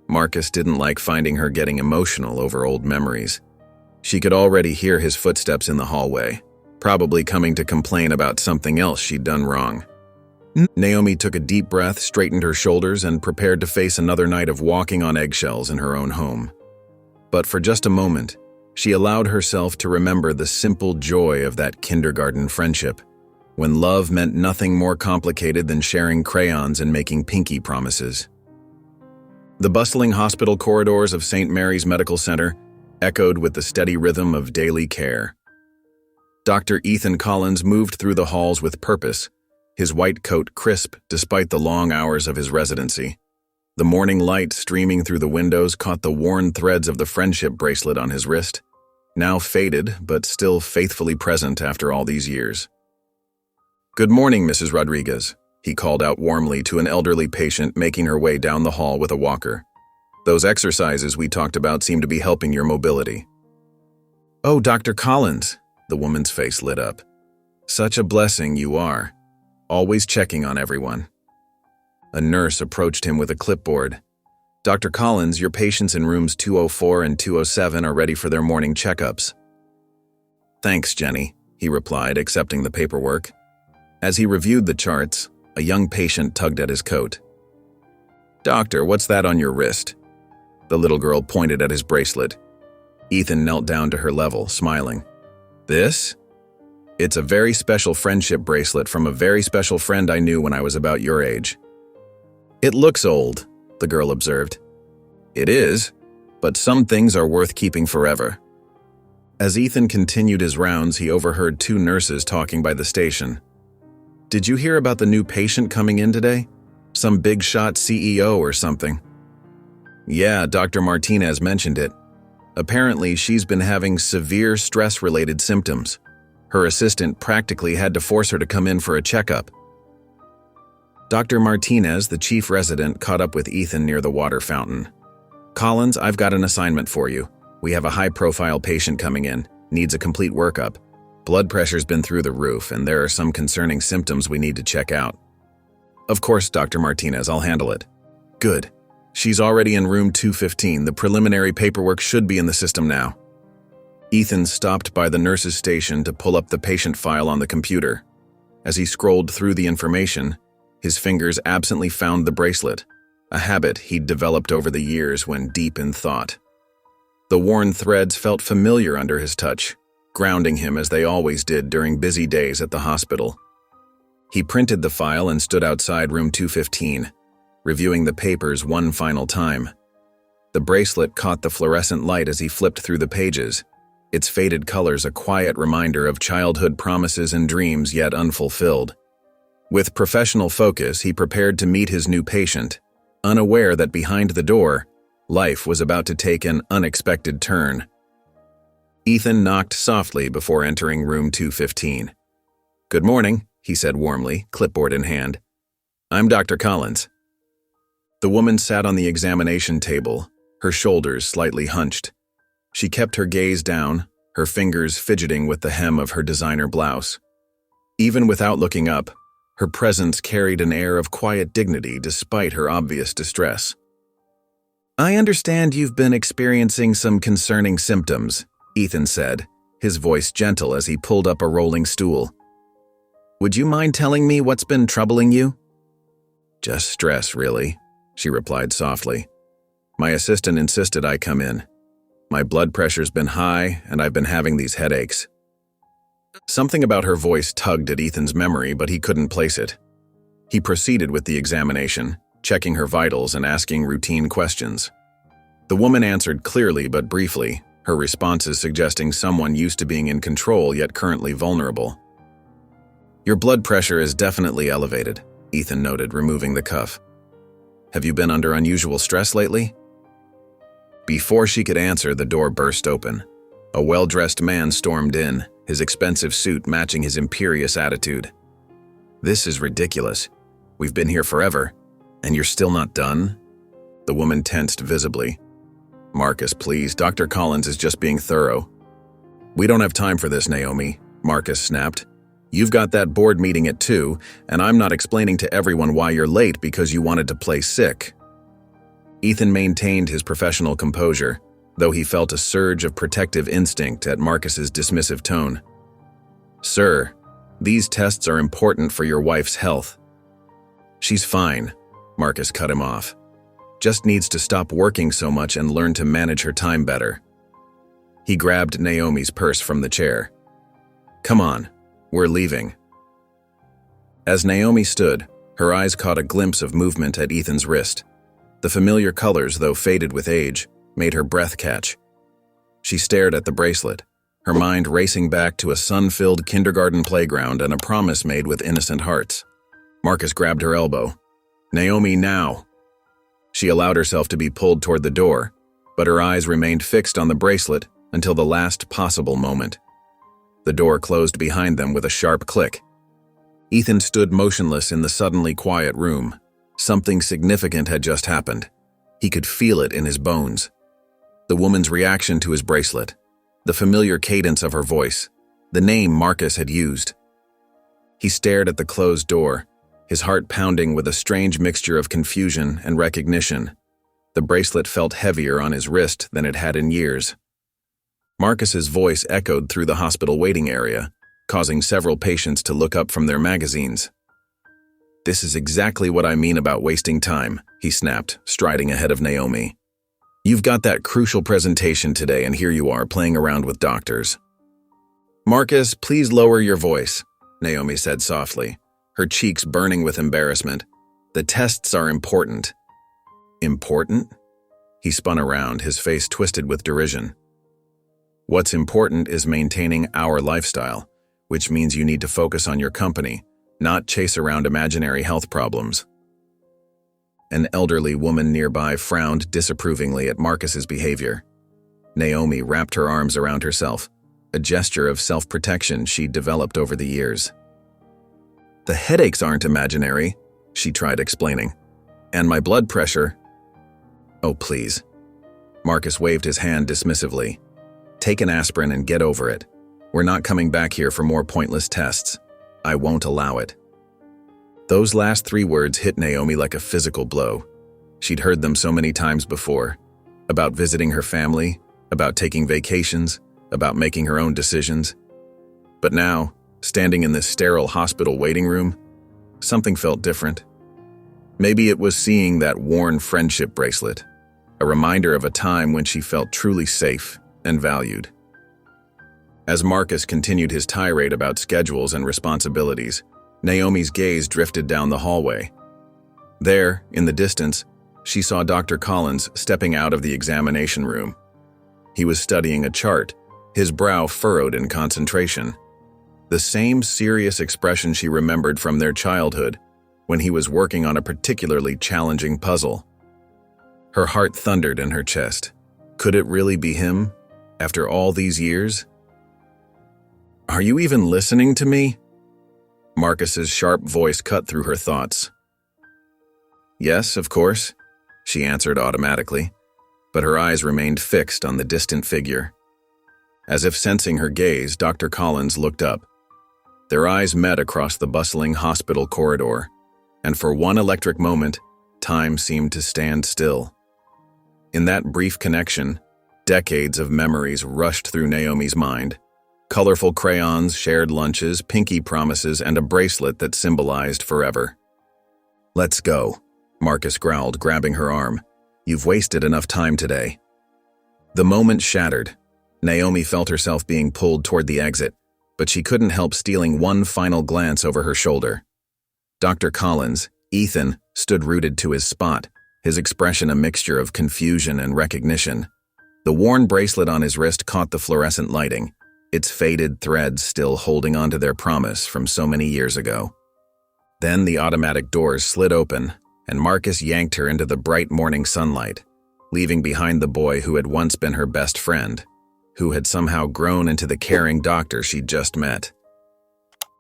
Marcus didn't like finding her getting emotional over old memories. She could already hear his footsteps in the hallway, probably coming to complain about something else she'd done wrong. Naomi took a deep breath, straightened her shoulders, and prepared to face another night of walking on eggshells in her own home. But for just a moment, she allowed herself to remember the simple joy of that kindergarten friendship. when love meant nothing more complicated than sharing crayons and making pinky promises. The bustling hospital corridors of St. Mary's Medical Center echoed with the steady rhythm of daily care. Dr. Ethan Collins moved through the halls with purpose, his white coat crisp despite the long hours of his residency. The morning light streaming through the windows caught the worn threads of the friendship bracelet on his wrist, now faded but still faithfully present after all these years. "Good morning, Mrs. Rodriguez," he called out warmly to an elderly patient making her way down the hall with a walker. "Those exercises we talked about seem to be helping your mobility." "Oh, Dr. Collins," the woman's face lit up. "Such a blessing you are, always checking on everyone." A nurse approached him with a clipboard. "Dr. Collins, your patients in rooms 204 and 207 are ready for their morning checkups." "Thanks, Jenny," he replied, accepting the paperwork. As he reviewed the charts, a young patient tugged at his coat. "Doctor, what's that on your wrist?" The little girl pointed at his bracelet. Ethan knelt down to her level, smiling. "This? It's a very special friendship bracelet from a very special friend I knew when I was about your age." "It looks old," the girl observed. "It is, but some things are worth keeping forever." As Ethan continued his rounds, he overheard two nurses talking by the station. "Did you hear about the new patient coming in today? Some big-shot CEO or something?" "Yeah, Dr. Martinez mentioned it. Apparently, she's been having severe stress-related symptoms. Her assistant practically had to force her to come in for a checkup." Dr. Martinez, the chief resident, caught up with Ethan near the water fountain. "Collins, I've got an assignment for you. We have a high-profile patient coming in, needs a complete workup. Blood pressure's been through the roof, and there are some concerning symptoms we need to check out." "Of course, Dr. Martinez, I'll handle it." "Good. She's already in room 215. The preliminary paperwork should be in the system now." Ethan stopped by the nurse's station to pull up the patient file on the computer. As he scrolled through the information, his fingers absently found the bracelet, a habit he'd developed over the years when deep in thought. The worn threads felt familiar under his touch, grounding him as they always did during busy days at the hospital. He printed the file and stood outside room 215, reviewing the papers one final time. The bracelet caught the fluorescent light as he flipped through the pages, its faded colors a quiet reminder of childhood promises and dreams yet unfulfilled. With professional focus, he prepared to meet his new patient, unaware that behind the door, life was about to take an unexpected turn. Ethan knocked softly before entering room 215. "Good morning," he said warmly, clipboard in hand. "I'm Dr. Collins." The woman sat on the examination table, her shoulders slightly hunched. She kept her gaze down, her fingers fidgeting with the hem of her designer blouse. Even without looking up, her presence carried an air of quiet dignity despite her obvious distress. "I understand you've been experiencing some concerning symptoms," Ethan said, his voice gentle as he pulled up a rolling stool. "Would you mind telling me what's been troubling you?" "Just stress, really," she replied softly. "My assistant insisted I come in. My blood pressure's been high, and I've been having these headaches." Something about her voice tugged at Ethan's memory, but he couldn't place it. He proceeded with the examination, checking her vitals and asking routine questions. The woman answered clearly but briefly, her responses suggesting someone used to being in control yet currently vulnerable. "Your blood pressure is definitely elevated," Ethan noted, removing the cuff. "Have you been under unusual stress lately?" Before she could answer, the door burst open. A well-dressed man stormed in, his expensive suit matching his imperious attitude. "This is ridiculous. We've been here forever, and you're still not done?" The woman tensed visibly. "Marcus, please, Dr. Collins is just being thorough." "We don't have time for this, Naomi," Marcus snapped. "You've got that board meeting at 2, and I'm not explaining to everyone why you're late because you wanted to play sick." Ethan maintained his professional composure, though he felt a surge of protective instinct at Marcus's dismissive tone. "Sir, these tests are important for your wife's health." "She's fine," Marcus cut him off. "Just needs to stop working so much and learn to manage her time better." He grabbed Naomi's purse from the chair. "Come on, we're leaving." As Naomi stood, her eyes caught a glimpse of movement at Ethan's wrist. The familiar colors, though faded with age, made her breath catch. She stared at the bracelet, her mind racing back to a sun-filled kindergarten playground and a promise made with innocent hearts. Marcus grabbed her elbow. "Naomi, now!" She allowed herself to be pulled toward the door, but her eyes remained fixed on the bracelet until the last possible moment. The door closed behind them with a sharp click. Ethan stood motionless in the suddenly quiet room. Something significant had just happened. He could feel it in his bones. The woman's reaction to his bracelet, the familiar cadence of her voice, the name Marcus had used. He stared at the closed door, his heart pounding with a strange mixture of confusion and recognition. The bracelet felt heavier on his wrist than it had in years. Marcus's voice echoed through the hospital waiting area, causing several patients to look up from their magazines. "This is exactly what I mean about wasting time," he snapped, striding ahead of Naomi. "You've got that crucial presentation today, and here you are playing around with doctors." "Marcus, please lower your voice," Naomi said softly, her cheeks burning with embarrassment. "The tests are important." "Important?" He spun around, his face twisted with derision. "What's important is maintaining our lifestyle, which means you need to focus on your company, not chase around imaginary health problems." An elderly woman nearby frowned disapprovingly at Marcus's behavior. Naomi wrapped her arms around herself, a gesture of self-protection she'd developed over the years. "The headaches aren't imaginary," she tried explaining. "And my blood pressure—" "Oh, please." Marcus waved his hand dismissively. "Take an aspirin and get over it. We're not coming back here for more pointless tests. I won't allow it." Those last 3 words hit Naomi like a physical blow. She'd heard them so many times before, about visiting her family, about taking vacations, about making her own decisions. But now, standing in this sterile hospital waiting room, something felt different. Maybe it was seeing that worn friendship bracelet, a reminder of a time when she felt truly safe and valued. As Marcus continued his tirade about schedules and responsibilities, Naomi's gaze drifted down the hallway. There, in the distance, she saw Dr. Collins stepping out of the examination room. He was studying a chart, his brow furrowed in concentration. The same serious expression she remembered from their childhood, when he was working on a particularly challenging puzzle. Her heart thundered in her chest. Could it really be him, after all these years? "Are you even listening to me?" Marcus's sharp voice cut through her thoughts. "Yes, of course," she answered automatically, but her eyes remained fixed on the distant figure. As if sensing her gaze, Dr. Collins looked up. Their eyes met across the bustling hospital corridor, and for one electric moment, time seemed to stand still. In that brief connection, decades of memories rushed through Naomi's mind. Colorful crayons, shared lunches, pinky promises, and a bracelet that symbolized forever. "Let's go," Marcus growled, grabbing her arm. "You've wasted enough time today." The moment shattered. Naomi felt herself being pulled toward the exit, but she couldn't help stealing one final glance over her shoulder. Dr. Collins, Ethan, stood rooted to his spot, his expression a mixture of confusion and recognition. The worn bracelet on his wrist caught the fluorescent lighting, its faded threads still holding onto their promise from so many years ago. Then the automatic doors slid open, and Marcus yanked her into the bright morning sunlight, leaving behind the boy who had once been her best friend, who had somehow grown into the caring doctor she'd just met.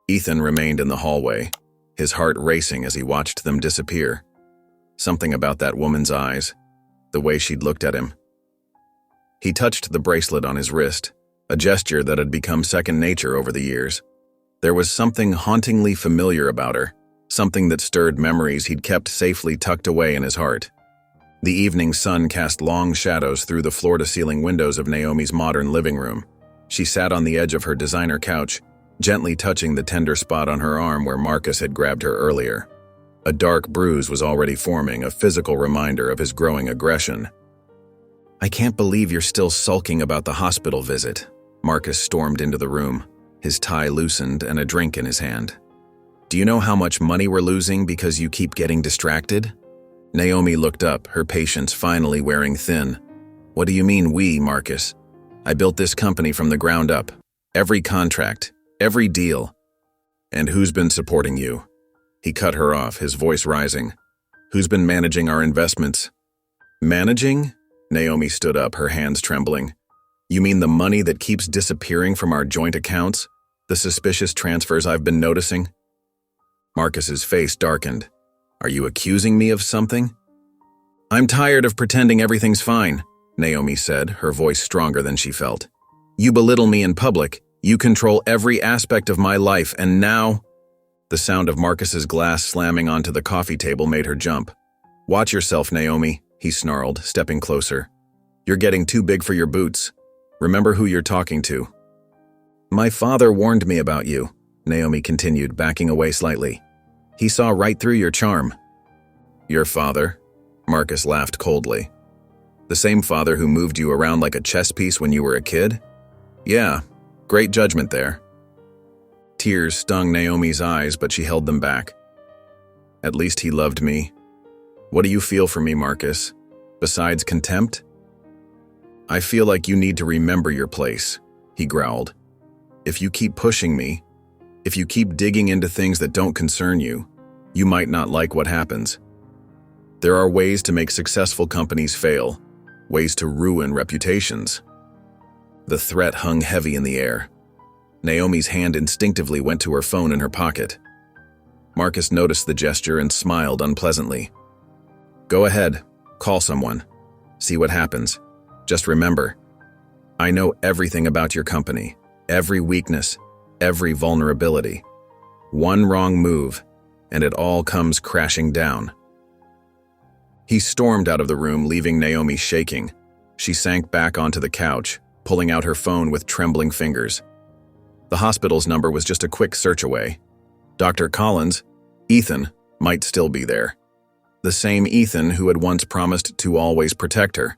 Ethan remained in the hallway, his heart racing as he watched them disappear. Something about that woman's eyes, the way she'd looked at him. He touched the bracelet on his wrist, a gesture that had become second nature over the years. There was something hauntingly familiar about her, something that stirred memories he'd kept safely tucked away in his heart. The evening sun cast long shadows through the floor-to-ceiling windows of Naomi's modern living room. She sat on the edge of her designer couch, gently touching the tender spot on her arm where Marcus had grabbed her earlier. A dark bruise was already forming, a physical reminder of his growing aggression. "I can't believe you're still sulking about the hospital visit." Marcus stormed into the room, his tie loosened and a drink in his hand. Do you know how much money we're losing because you keep getting distracted? Naomi looked up, her patience finally wearing thin. What do you mean we, Marcus? I built this company from the ground up. Every contract, every deal. And who's been supporting you? He cut her off, his voice rising. Who's been managing our investments? Managing? Naomi stood up, her hands trembling. You mean the money that keeps disappearing from our joint accounts? The suspicious transfers I've been noticing? Marcus's face darkened. Are you accusing me of something? I'm tired of pretending everything's fine, Naomi said, her voice stronger than she felt. You belittle me in public. You control every aspect of my life, and now… The sound of Marcus's glass slamming onto the coffee table made her jump. Watch yourself, Naomi, he snarled, stepping closer. You're getting too big for your boots. Remember who you're talking to. My father warned me about you, Naomi continued, backing away slightly. He saw right through your charm. Your father? Marcus laughed coldly. The same father who moved you around like a chess piece when you were a kid? Yeah, great judgment there. Tears stung Naomi's eyes, but she held them back. At least he loved me. What do you feel for me, Marcus? Besides contempt? I feel like you need to remember your place, he growled. If you keep pushing me, if you keep digging into things that don't concern you, you might not like what happens. There are ways to make successful companies fail, ways to ruin reputations. The threat hung heavy in the air. Naomi's hand instinctively went to her phone in her pocket. Marcus noticed the gesture and smiled unpleasantly. Go ahead, call someone. See what happens. Just remember, I know everything about your company, every weakness, every vulnerability. One wrong move, and it all comes crashing down. He stormed out of the room, leaving Naomi shaking. She sank back onto the couch, pulling out her phone with trembling fingers. The hospital's number was just a quick search away. Dr. Collins, Ethan, might still be there. The same Ethan who had once promised to always protect her.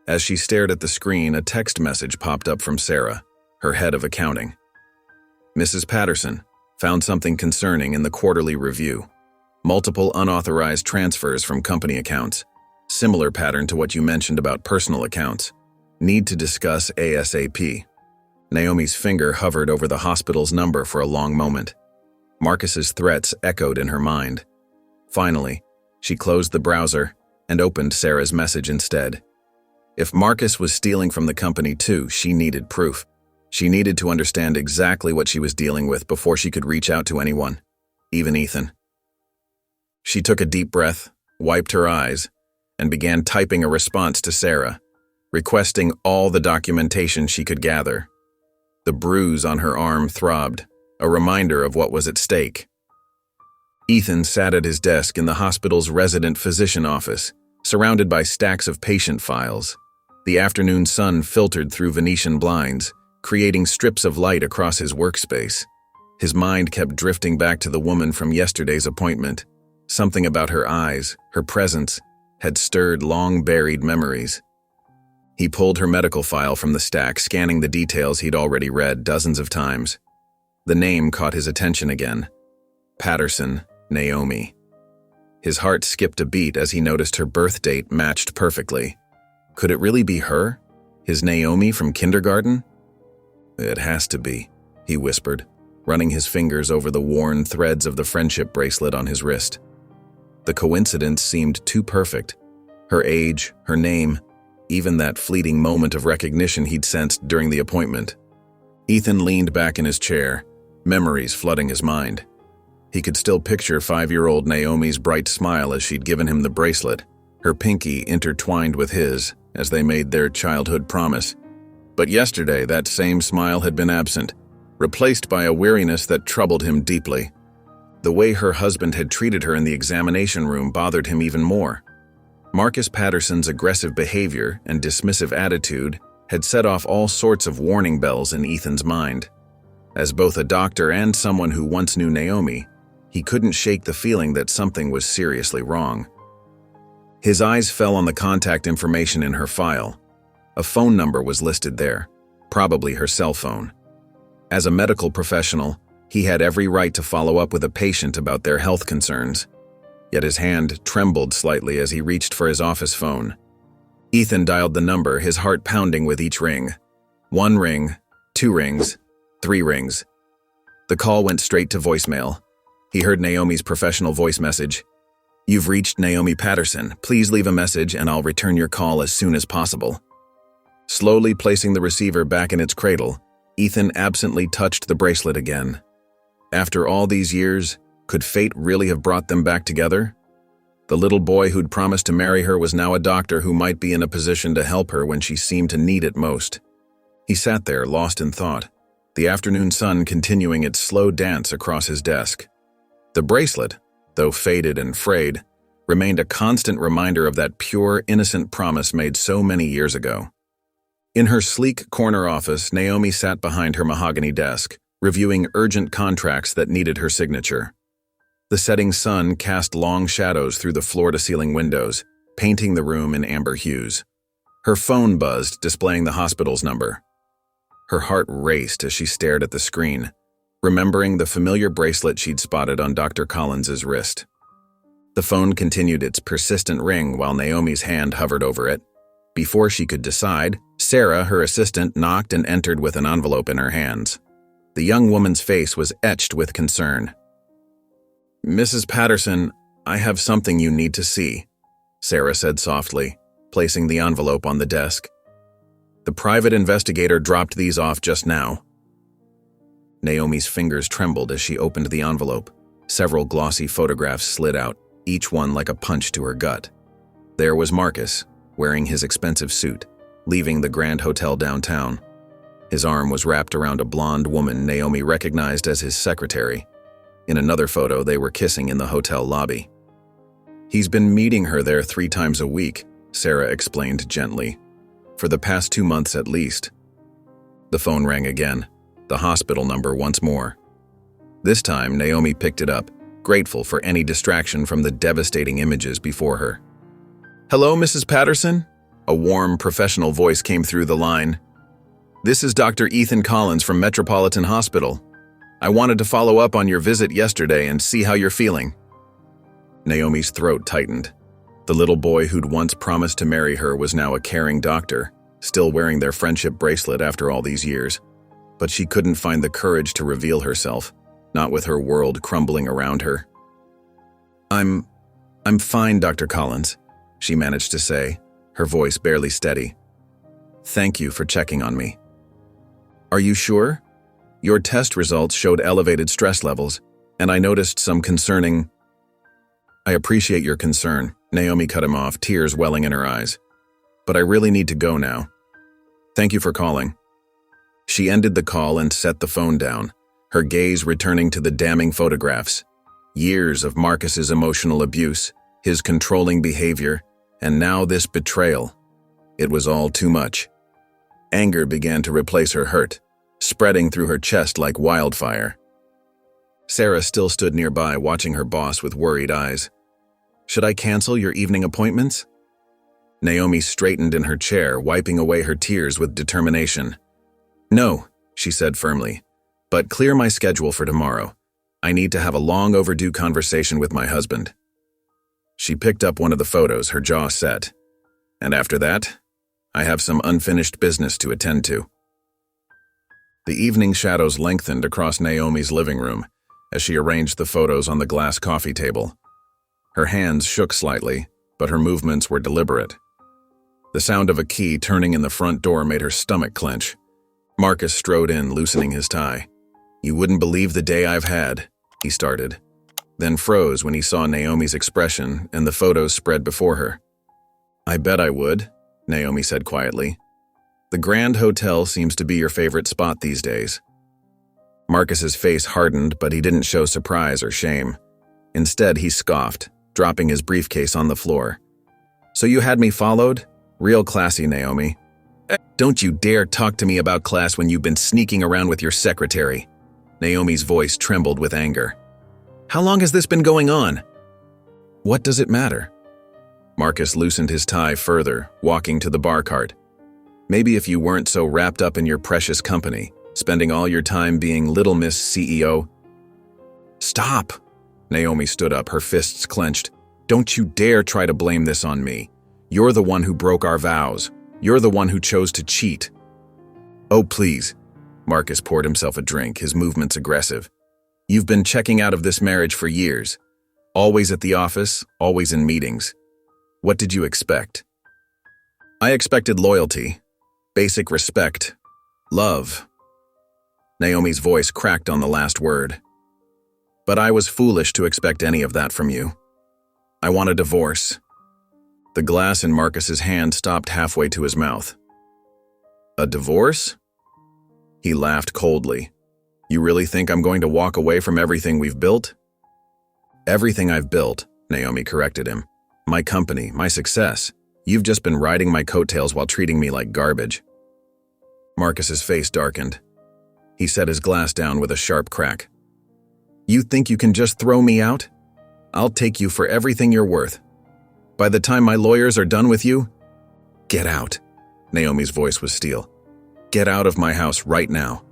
As she stared at the screen, a text message popped up from Sarah, her head of accounting. Mrs. Patterson found something concerning in the quarterly review. Multiple unauthorized transfers from company accounts. Similar pattern to what you mentioned about personal accounts. Need to discuss ASAP. Naomi's finger hovered over the hospital's number for a long moment. Marcus's threats echoed in her mind. Finally, she closed the browser and opened Sarah's message instead. If Marcus was stealing from the company too, she needed proof. She needed to understand exactly what she was dealing with before she could reach out to anyone, even Ethan. She took a deep breath, wiped her eyes, and began typing a response to Sarah, requesting all the documentation she could gather. The bruise on her arm throbbed, a reminder of what was at stake. Ethan sat at his desk in the hospital's resident physician office, surrounded by stacks of patient files. The afternoon sun filtered through Venetian blinds, creating strips of light across his workspace. His mind kept drifting back to the woman from yesterday's appointment. Something about her eyes, her presence, had stirred long-buried memories. He pulled her medical file from the stack, scanning the details he'd already read dozens of times. The name caught his attention again. Patterson, Naomi. His heart skipped a beat as he noticed her birth date matched perfectly. Could it really be her? His Naomi from kindergarten? It has to be, he whispered, running his fingers over the worn threads of the friendship bracelet on his wrist. The coincidence seemed too perfect. Her age, her name, even that fleeting moment of recognition he'd sensed during the appointment. Ethan leaned back in his chair, memories flooding his mind. He could still picture 5-year-old Naomi's bright smile as she'd given him the bracelet, her pinky intertwined with his as they made their childhood promise. But yesterday, that same smile had been absent, replaced by a weariness that troubled him deeply. The way her husband had treated her in the examination room bothered him even more. Marcus Patterson's aggressive behavior and dismissive attitude had set off all sorts of warning bells in Ethan's mind. As both a doctor and someone who once knew Naomi, he couldn't shake the feeling that something was seriously wrong. His eyes fell on the contact information in her file. A phone number was listed there, probably her cell phone. As a medical professional, He had every right to follow up with a patient about their health concerns. Yet his hand trembled slightly as he reached for his office phone. Ethan dialed the number, his heart pounding with each ring. 1 ring, 2 rings, 3 rings. The call went straight to voicemail. He heard Naomi's professional voice message. "You've reached Naomi Patterson. Please leave a message and I'll return your call as soon as possible." Slowly placing the receiver back in its cradle, Ethan absently touched the bracelet again. After all these years, could fate really have brought them back together? The little boy who'd promised to marry her was now a doctor who might be in a position to help her when she seemed to need it most. He sat there, lost in thought, the afternoon sun continuing its slow dance across his desk. The bracelet, though faded and frayed, remained a constant reminder of that pure, innocent promise made so many years ago. In her sleek corner office, Naomi sat behind her mahogany desk, reviewing urgent contracts that needed her signature. The setting sun cast long shadows through the floor-to-ceiling windows, painting the room in amber hues. Her phone buzzed, displaying the hospital's number. Her heart raced as she stared at the screen, remembering the familiar bracelet she'd spotted on Dr. Collins's wrist. The phone continued its persistent ring while Naomi's hand hovered over it. Before she could decide, Sarah, her assistant, knocked and entered with an envelope in her hands. The young woman's face was etched with concern. "Mrs. Patterson, I have something you need to see," Sarah said softly, placing the envelope on the desk. "The private investigator dropped these off just now." Naomi's fingers trembled as she opened the envelope. Several glossy photographs slid out, each one like a punch to her gut. There was Marcus, wearing his expensive suit, leaving the Grand Hotel downtown. His arm was wrapped around a blonde woman Naomi recognized as his secretary. In another photo, they were kissing in the hotel lobby. "He's been meeting her there 3 times a week," Sarah explained gently. "For the past 2 months at least." The phone rang again, the hospital number once more. This time, Naomi picked it up, grateful for any distraction from the devastating images before her. "Hello, Mrs. Patterson?" A warm, professional voice came through the line. "This is Dr. Ethan Collins from Metropolitan Hospital. I wanted to follow up on your visit yesterday and see how you're feeling." Naomi's throat tightened. The little boy who'd once promised to marry her was now a caring doctor, still wearing their friendship bracelet after all these years. But she couldn't find the courage to reveal herself, not with her world crumbling around her. I'm fine, Dr. Collins," she managed to say, her voice barely steady. "Thank you for checking on me." "Are you sure? Your test results showed elevated stress levels, and I noticed some concerning—" "I appreciate your concern," Naomi cut him off, tears welling in her eyes. "But I really need to go now. Thank you for calling." She ended the call and set the phone down, her gaze returning to the damning photographs. Years of Marcus's emotional abuse, his controlling behavior, and now this betrayal. It was all too much. Anger began to replace her hurt, spreading through her chest like wildfire. Sarah still stood nearby, watching her boss with worried eyes. "Should I cancel your evening appointments?" Naomi straightened in her chair, wiping away her tears with determination. "No," she said firmly, "but clear my schedule for tomorrow. I need to have a long overdue conversation with my husband." She picked up one of the photos, her jaw set. "And after that, I have some unfinished business to attend to." The evening shadows lengthened across Naomi's living room as she arranged the photos on the glass coffee table. Her hands shook slightly, but her movements were deliberate. The sound of a key turning in the front door made her stomach clench. Marcus strode in, loosening his tie. "You wouldn't believe the day I've had," he started, then froze when he saw Naomi's expression and the photos spread before her. "I bet I would," Naomi said quietly. "The Grand Hotel seems to be your favorite spot these days." Marcus's face hardened, but he didn't show surprise or shame. Instead, he scoffed, dropping his briefcase on the floor. "So you had me followed? Real classy, Naomi." "Don't you dare talk to me about class when you've been sneaking around with your secretary." Naomi's voice trembled with anger. "How long has this been going on?" "What does it matter?" Marcus loosened his tie further, walking to the bar cart. "Maybe if you weren't so wrapped up in your precious company, spending all your time being Little Miss CEO, Stop! Naomi stood up, her fists clenched. Don't you dare try to blame this on me. You're the one who broke our vows. You're the one who chose to cheat. Oh, please. Marcus poured himself a drink, his movements aggressive. You've been checking out of this marriage for years. Always at the office, always in meetings. What did you expect? I expected loyalty, basic respect, love. Naomi's voice cracked on the last word. But I was foolish to expect any of that from you. I want a divorce. The glass in Marcus's hand stopped halfway to his mouth. A divorce? He laughed coldly. You really think I'm going to walk away from everything we've built? Everything I've built, Naomi corrected him. My company, my success. You've just been riding my coattails while treating me like garbage. Marcus's face darkened. He set his glass down with a sharp crack. You think you can just throw me out? I'll take you for everything you're worth. By the time my lawyers are done with you, get out. Naomi's voice was steel. Get out of my house right now.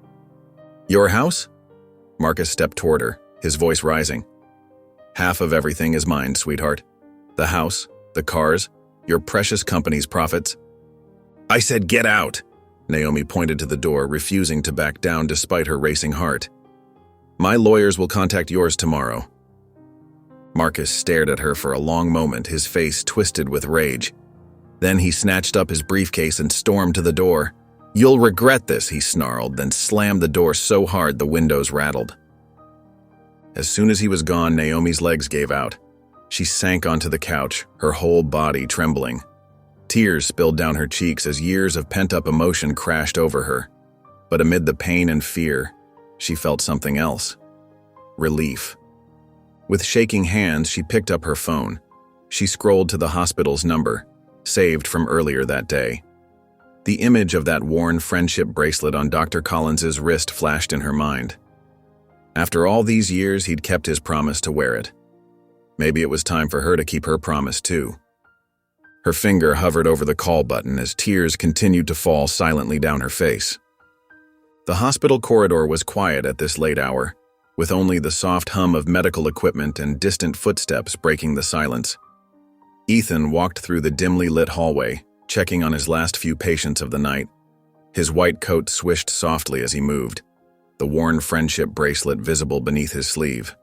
Your house? Marcus stepped toward her, his voice rising. Half of everything is mine, sweetheart. The house, the cars, your precious company's profits. I said get out! Naomi pointed to the door, refusing to back down despite her racing heart. My lawyers will contact yours tomorrow. Marcus stared at her for a long moment, his face twisted with rage. Then he snatched up his briefcase and stormed to the door. You'll regret this, he snarled, then slammed the door so hard the windows rattled. As soon as he was gone, Naomi's legs gave out. She sank onto the couch, her whole body trembling. Tears spilled down her cheeks as years of pent-up emotion crashed over her. But amid the pain and fear, she felt something else. Relief. With shaking hands, she picked up her phone. She scrolled to the hospital's number, saved from earlier that day. The image of that worn friendship bracelet on Dr. Collins's wrist flashed in her mind. After all these years, he'd kept his promise to wear it. Maybe it was time for her to keep her promise too. Her finger hovered over the call button as tears continued to fall silently down her face. The hospital corridor was quiet at this late hour, with only the soft hum of medical equipment and distant footsteps breaking the silence. Ethan walked through the dimly lit hallway, checking on his last few patients of the night. His white coat swished softly as he moved, the worn friendship bracelet visible beneath his sleeve.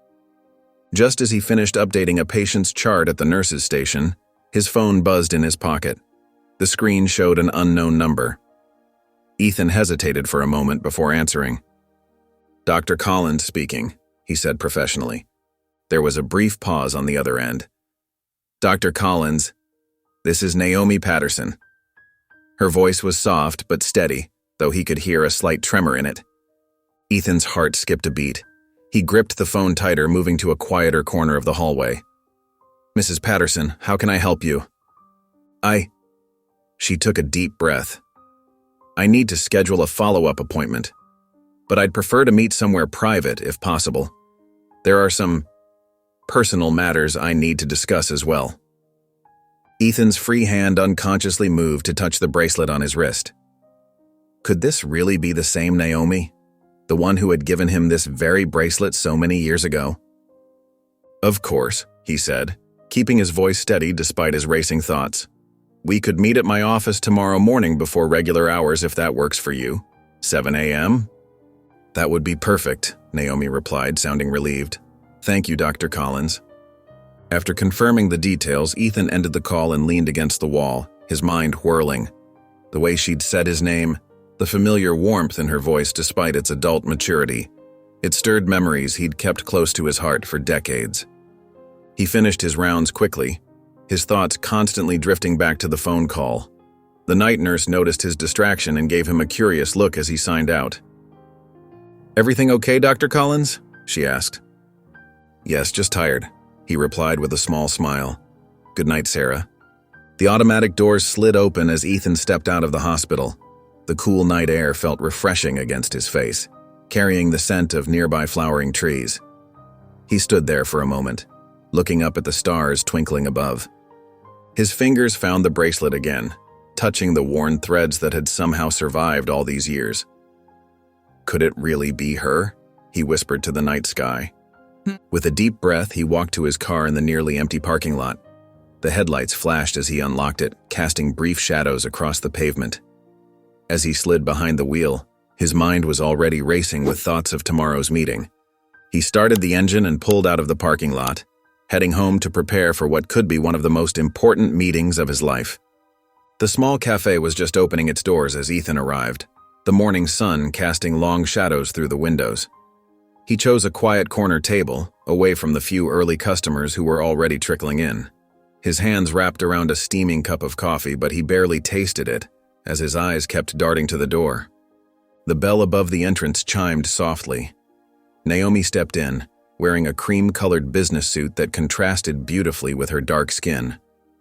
Just as he finished updating a patient's chart at the nurse's station, his phone buzzed in his pocket. The screen showed an unknown number. Ethan hesitated for a moment before answering. Dr. Collins speaking, he said professionally. There was a brief pause on the other end. Dr. Collins, this is Naomi Patterson. Her voice was soft but steady, though he could hear a slight tremor in it. Ethan's heart skipped a beat. He gripped the phone tighter, moving to a quieter corner of the hallway. Mrs. Patterson, how can I help you? She took a deep breath. I need to schedule a follow-up appointment, but I'd prefer to meet somewhere private if possible. There are some personal matters I need to discuss as well. Ethan's free hand unconsciously moved to touch the bracelet on his wrist. Could this really be the same Naomi? The one who had given him this very bracelet so many years ago? Of course, he said, keeping his voice steady despite his racing thoughts. We could meet at my office tomorrow morning before regular hours if that works for you. 7 a.m.? That would be perfect, Naomi replied, sounding relieved. Thank you, Dr. Collins. After confirming the details, Ethan ended the call and leaned against the wall, his mind whirling. The way she'd said his name, the familiar warmth in her voice despite its adult maturity, it stirred memories he'd kept close to his heart for decades. He finished his rounds quickly, his thoughts constantly drifting back to the phone call. The night nurse noticed his distraction and gave him a curious look as he signed out. Everything okay, Dr. Collins? She asked. Yes, just tired, he replied with a small smile. Good night, Sarah. The automatic doors slid open as Ethan stepped out of the hospital. The cool night air felt refreshing against his face, carrying the scent of nearby flowering trees. He stood there for a moment, looking up at the stars twinkling above. His fingers found the bracelet again, touching the worn threads that had somehow survived all these years. Could it really be her? He whispered to the night sky. With a deep breath, he walked to his car in the nearly empty parking lot. The headlights flashed as he unlocked it, casting brief shadows across the pavement. As he slid behind the wheel, his mind was already racing with thoughts of tomorrow's meeting. He started the engine and pulled out of the parking lot, heading home to prepare for what could be one of the most important meetings of his life. The small cafe was just opening its doors as Ethan arrived, the morning sun casting long shadows through the windows. He chose a quiet corner table, away from the few early customers who were already trickling in. His hands wrapped around a steaming cup of coffee, but he barely tasted it, as his eyes kept darting to the door. The bell above the entrance chimed softly. Naomi stepped in, wearing a cream-colored business suit that contrasted beautifully with her dark skin.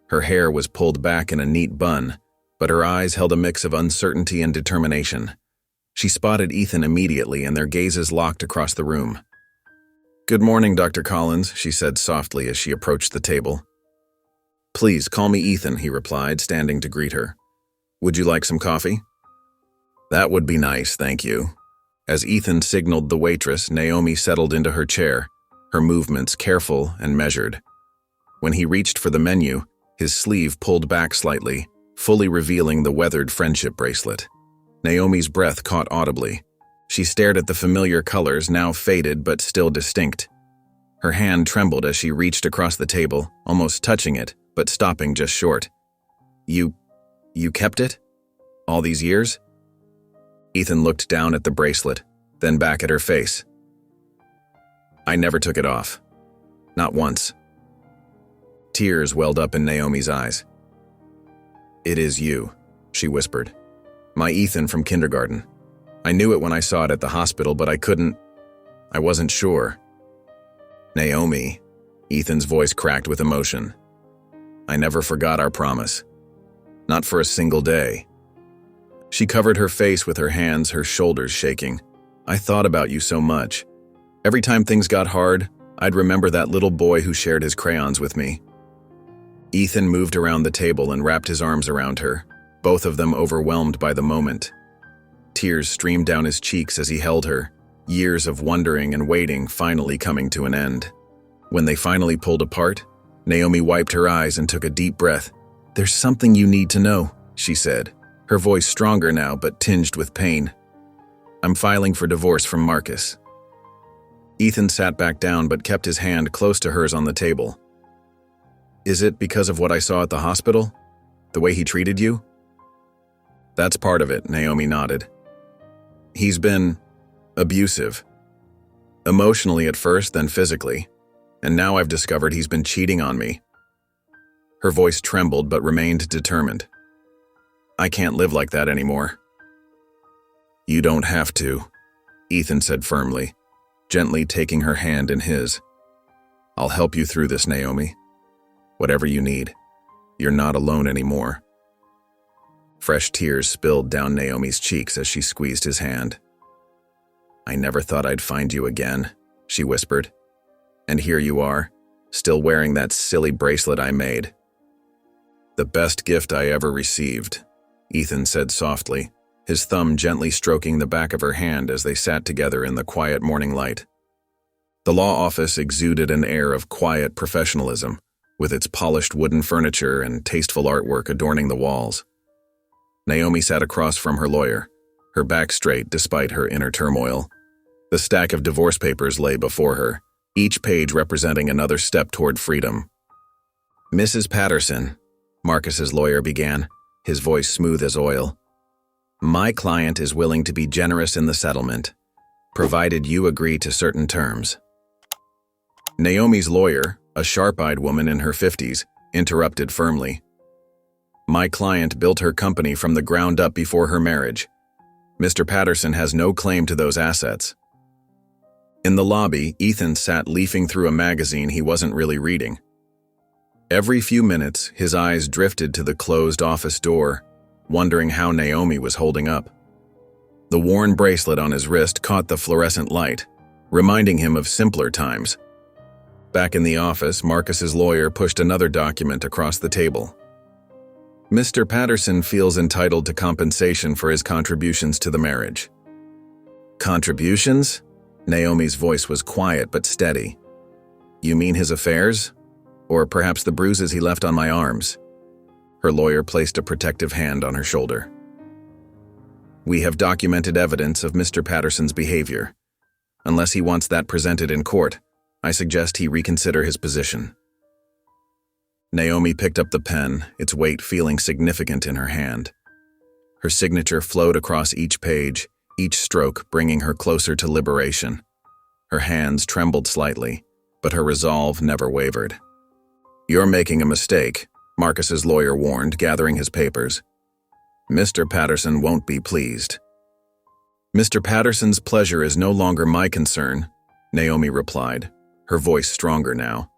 Her hair was pulled back in a neat bun, but her eyes held a mix of uncertainty and determination. She spotted Ethan immediately, and their gazes locked across the room. "Good morning, Dr. Collins," she said softly as she approached the table. "Please, call me Ethan," he replied, standing to greet her. "Would you like some coffee?" "That would be nice, thank you." As Ethan signaled the waitress, Naomi settled into her chair, her movements careful and measured. When he reached for the menu, his sleeve pulled back slightly, fully revealing the weathered friendship bracelet. Naomi's breath caught audibly. She stared at the familiar colors, now faded but still distinct. Her hand trembled as she reached across the table, almost touching it, but stopping just short. You kept it? All these years?" Ethan looked down at the bracelet, then back at her face. "I never took it off. Not once." Tears welled up in Naomi's eyes. "It is you," she whispered. "My Ethan from kindergarten. I knew it when I saw it at the hospital, but I wasn't sure." "Naomi," Ethan's voice cracked with emotion. "I never forgot our promise. Not for a single day." She covered her face with her hands, her shoulders shaking. "I thought about you so much. Every time things got hard, I'd remember that little boy who shared his crayons with me." Ethan moved around the table and wrapped his arms around her, both of them overwhelmed by the moment. Tears streamed down his cheeks as he held her, years of wondering and waiting finally coming to an end. When they finally pulled apart, Naomi wiped her eyes and took a deep breath. "There's something you need to know," she said, her voice stronger now but tinged with pain. "I'm filing for divorce from Marcus." Ethan sat back down but kept his hand close to hers on the table. "Is it because of what I saw at the hospital? The way he treated you?" "That's part of it," Naomi nodded. "He's been abusive. Emotionally at first, then physically. And now I've discovered he's been cheating on me." Her voice trembled but remained determined. "I can't live like that anymore." "You don't have to," Ethan said firmly, gently taking her hand in his. "I'll help you through this, Naomi. Whatever you need. You're not alone anymore." Fresh tears spilled down Naomi's cheeks as she squeezed his hand. "I never thought I'd find you again," she whispered. "And here you are, still wearing that silly bracelet I made." "The best gift I ever received," Ethan said softly, his thumb gently stroking the back of her hand as they sat together in the quiet morning light. The law office exuded an air of quiet professionalism, with its polished wooden furniture and tasteful artwork adorning the walls. Naomi sat across from her lawyer, her back straight despite her inner turmoil. The stack of divorce papers lay before her, each page representing another step toward freedom. "Mrs. Patterson," Marcus's lawyer began, his voice smooth as oil, "my client is willing to be generous in the settlement, provided you agree to certain terms." Naomi's lawyer, a sharp-eyed woman in her 50s, interrupted firmly. "My client built her company from the ground up before her marriage. Mr. Patterson has no claim to those assets." In the lobby, Ethan sat leafing through a magazine he wasn't really reading. Every few minutes, his eyes drifted to the closed office door, wondering how Naomi was holding up. The worn bracelet on his wrist caught the fluorescent light, reminding him of simpler times. Back in the office, Marcus's lawyer pushed another document across the table. "Mr. Patterson feels entitled to compensation for his contributions to the marriage." "Contributions?" Naomi's voice was quiet but steady. You mean his affairs? Or perhaps the bruises he left on my arms? Her lawyer placed a protective hand on her shoulder. We have documented evidence of Mr. Patterson's behavior. Unless he wants that presented in court, I suggest he reconsider his position. Naomi picked up the pen, its weight feeling significant in her hand. Her signature flowed across each page, each stroke bringing her closer to liberation. Her hands trembled slightly, but her resolve never wavered. You're making a mistake, Marcus's lawyer warned, gathering his papers. Mr. Patterson won't be pleased. Mr. Patterson's pleasure is no longer my concern, Naomi replied, her voice stronger now.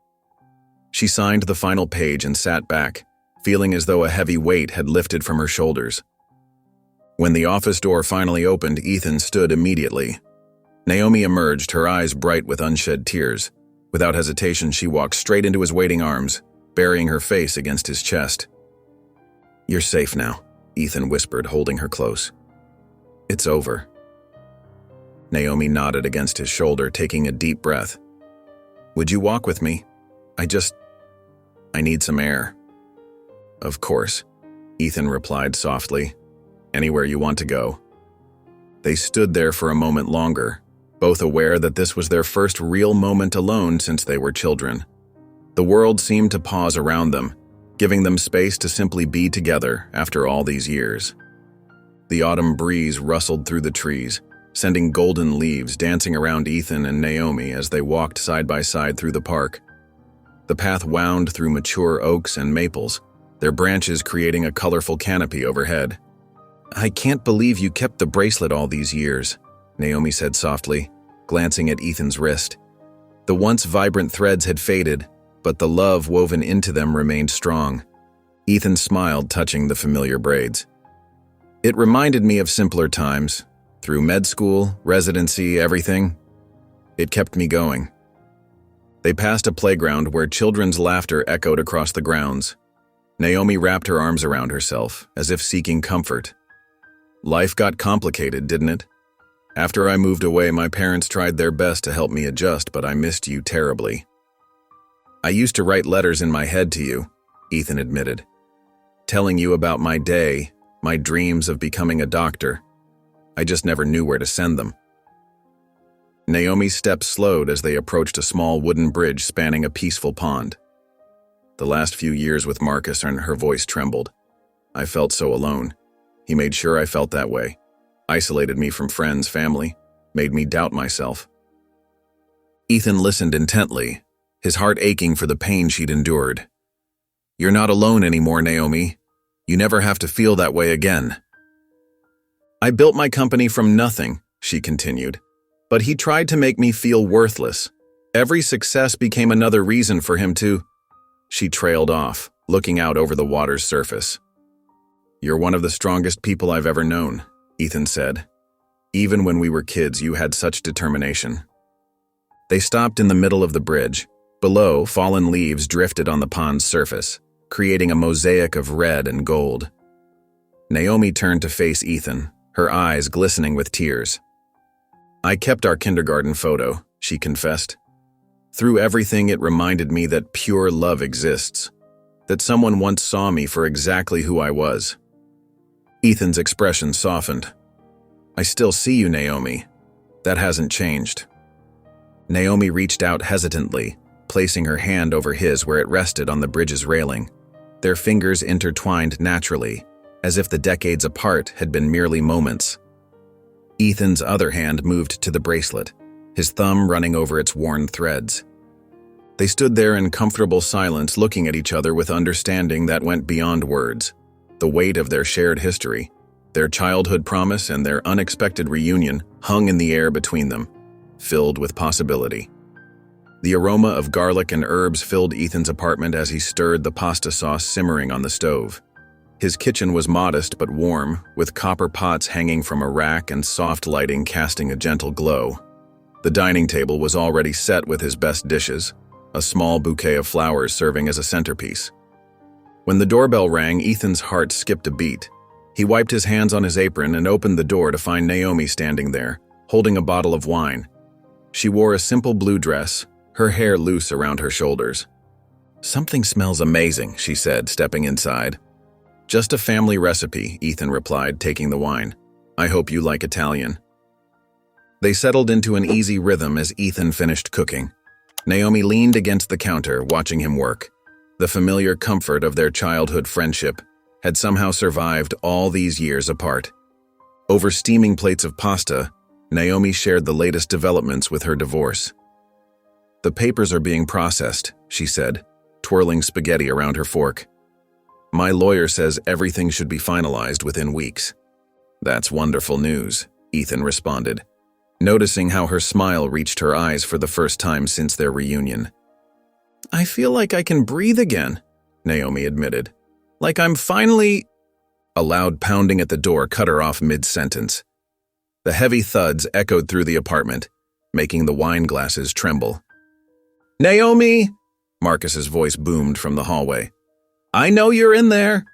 She signed the final page and sat back, feeling as though a heavy weight had lifted from her shoulders. When the office door finally opened, Ethan stood immediately. Naomi emerged, her eyes bright with unshed tears. Without hesitation, she walked straight into his waiting arms, burying her face against his chest. You're safe now, Ethan whispered, holding her close. It's over. Naomi nodded against his shoulder, taking a deep breath. Would you walk with me? I need some air. Of course, Ethan replied softly. Anywhere you want to go. They stood there for a moment longer, both aware that this was their first real moment alone since they were children. The world seemed to pause around them, giving them space to simply be together after all these years. The autumn breeze rustled through the trees, sending golden leaves dancing around Ethan and Naomi as they walked side by side through the park. The path wound through mature oaks and maples, their branches creating a colorful canopy overhead. I can't believe you kept the bracelet all these years, Naomi said softly, glancing at Ethan's wrist. The once vibrant threads had faded, but the love woven into them remained strong. Ethan smiled, touching the familiar braids. It reminded me of simpler times. Through med school, residency, everything. It kept me going. They passed a playground where children's laughter echoed across the grounds. Naomi wrapped her arms around herself, as if seeking comfort. Life got complicated, didn't it? After I moved away, my parents tried their best to help me adjust, but I missed you terribly. I used to write letters in my head to you, Ethan admitted, telling you about my day, my dreams of becoming a doctor. I just never knew where to send them. Naomi's steps slowed as they approached a small wooden bridge spanning a peaceful pond. The last few years with Marcus, and her voice trembled. I felt so alone. He made sure I felt that way. Isolated me from friends, family, made me doubt myself. Ethan listened intently, his heart aching for the pain she'd endured. You're not alone anymore, Naomi. You never have to feel that way again. I built my company from nothing, she continued, but he tried to make me feel worthless. Every success became another reason for him to... She trailed off, looking out over the water's surface. You're one of the strongest people I've ever known, Ethan said. Even when we were kids, you had such determination. They stopped in the middle of the bridge. Below, fallen leaves drifted on the pond's surface, creating a mosaic of red and gold. Naomi turned to face Ethan, her eyes glistening with tears. I kept our kindergarten photo, she confessed. Through everything, it reminded me that pure love exists, that someone once saw me for exactly who I was. Ethan's expression softened. I still see you, Naomi. That hasn't changed. Naomi reached out hesitantly, placing her hand over his where it rested on the bridge's railing. Their fingers intertwined naturally, as if the decades apart had been merely moments. Ethan's other hand moved to the bracelet, his thumb running over its worn threads. They stood there in comfortable silence, looking at each other with understanding that went beyond words. The weight of their shared history, their childhood promise, and their unexpected reunion hung in the air between them, filled with possibility. The aroma of garlic and herbs filled Ethan's apartment as he stirred the pasta sauce simmering on the stove. His kitchen was modest but warm, with copper pots hanging from a rack and soft lighting casting a gentle glow. The dining table was already set with his best dishes, a small bouquet of flowers serving as a centerpiece. When the doorbell rang, Ethan's heart skipped a beat. He wiped his hands on his apron and opened the door to find Naomi standing there, holding a bottle of wine. She wore a simple blue dress, her hair loose around her shoulders. "Something smells amazing," she said, stepping inside. "Just a family recipe," Ethan replied, taking the wine. "I hope you like Italian." They settled into an easy rhythm as Ethan finished cooking. Naomi leaned against the counter, watching him work. The familiar comfort of their childhood friendship had somehow survived all these years apart. Over steaming plates of pasta, Naomi shared the latest developments with her divorce. "The papers are being processed," she said, twirling spaghetti around her fork. "My lawyer says everything should be finalized within weeks." "That's wonderful news," Ethan responded, noticing how her smile reached her eyes for the first time since their reunion. "I feel like I can breathe again," Naomi admitted. "Like I'm finally—" A loud pounding at the door cut her off mid-sentence. The heavy thuds echoed through the apartment, making the wine glasses tremble. "Naomi!" Marcus's voice boomed from the hallway. "I know you're in there!"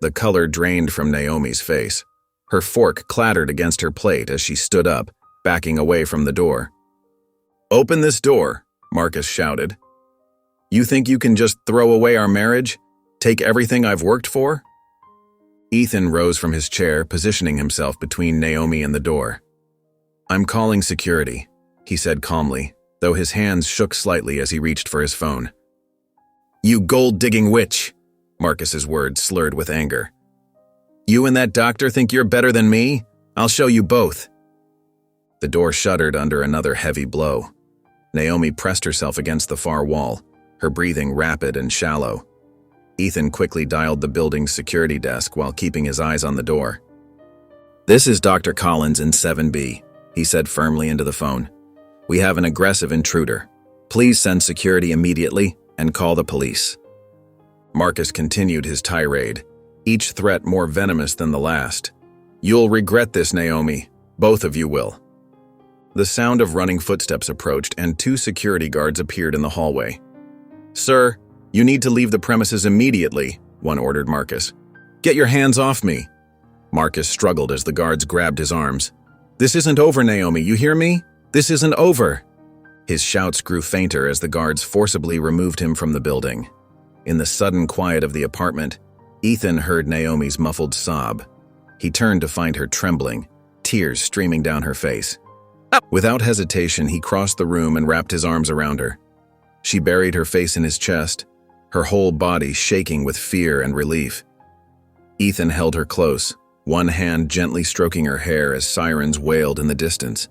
The color drained from Naomi's face. Her fork clattered against her plate as she stood up, backing away from the door. "Open this door," Marcus shouted. "You think you can just throw away our marriage? Take everything I've worked for?" Ethan rose from his chair, positioning himself between Naomi and the door. "I'm calling security," he said calmly, though his hands shook slightly as he reached for his phone. "You gold-digging witch!" Marcus's words slurred with anger. "You and that doctor think you're better than me? I'll show you both." The door shuddered under another heavy blow. Naomi pressed herself against the far wall, her breathing rapid and shallow. Ethan quickly dialed the building's security desk while keeping his eyes on the door. "This is Dr. Collins in 7B, he said firmly into the phone. "We have an aggressive intruder. Please send security immediately and call the police." Marcus continued his tirade, each threat more venomous than the last. "You'll regret this, Naomi. Both of you will." The sound of running footsteps approached and 2 security guards appeared in the hallway. "Sir, you need to leave the premises immediately," one ordered Marcus. "Get your hands off me." Marcus struggled as the guards grabbed his arms. "This isn't over, Naomi, you hear me? This isn't over." His shouts grew fainter as the guards forcibly removed him from the building. In the sudden quiet of the apartment, Ethan heard Naomi's muffled sob. He turned to find her trembling, tears streaming down her face. Without hesitation, he crossed the room and wrapped his arms around her. She buried her face in his chest, her whole body shaking with fear and relief. Ethan held her close, one hand gently stroking her hair as sirens wailed in the distance.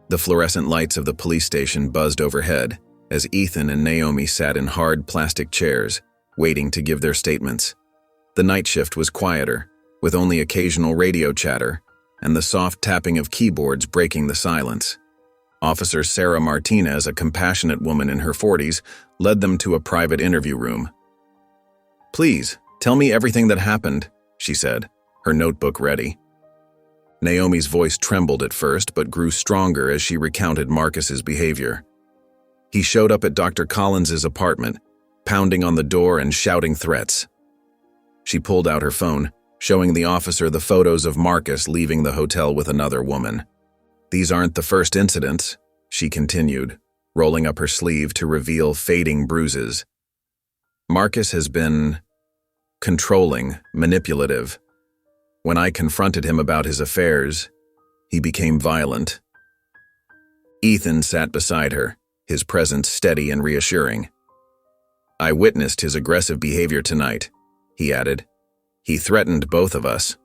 The fluorescent lights of the police station buzzed overhead as Ethan and Naomi sat in hard plastic chairs, waiting to give their statements. The night shift was quieter, with only occasional radio chatter and the soft tapping of keyboards breaking the silence. Officer Sarah Martinez, a compassionate woman in her 40s, led them to a private interview room. "Please, tell me everything that happened," she said, her notebook ready. Naomi's voice trembled at first but grew stronger as she recounted Marcus's behavior. He showed up at Dr. Collins's apartment, pounding on the door and shouting threats. She pulled out her phone, showing the officer the photos of Marcus leaving the hotel with another woman. "These aren't the first incidents," she continued, rolling up her sleeve to reveal fading bruises. "Marcus has been controlling, manipulative. When I confronted him about his affairs, he became violent." Ethan sat beside her, his presence steady and reassuring. "I witnessed his aggressive behavior tonight," he added. "He threatened both of us."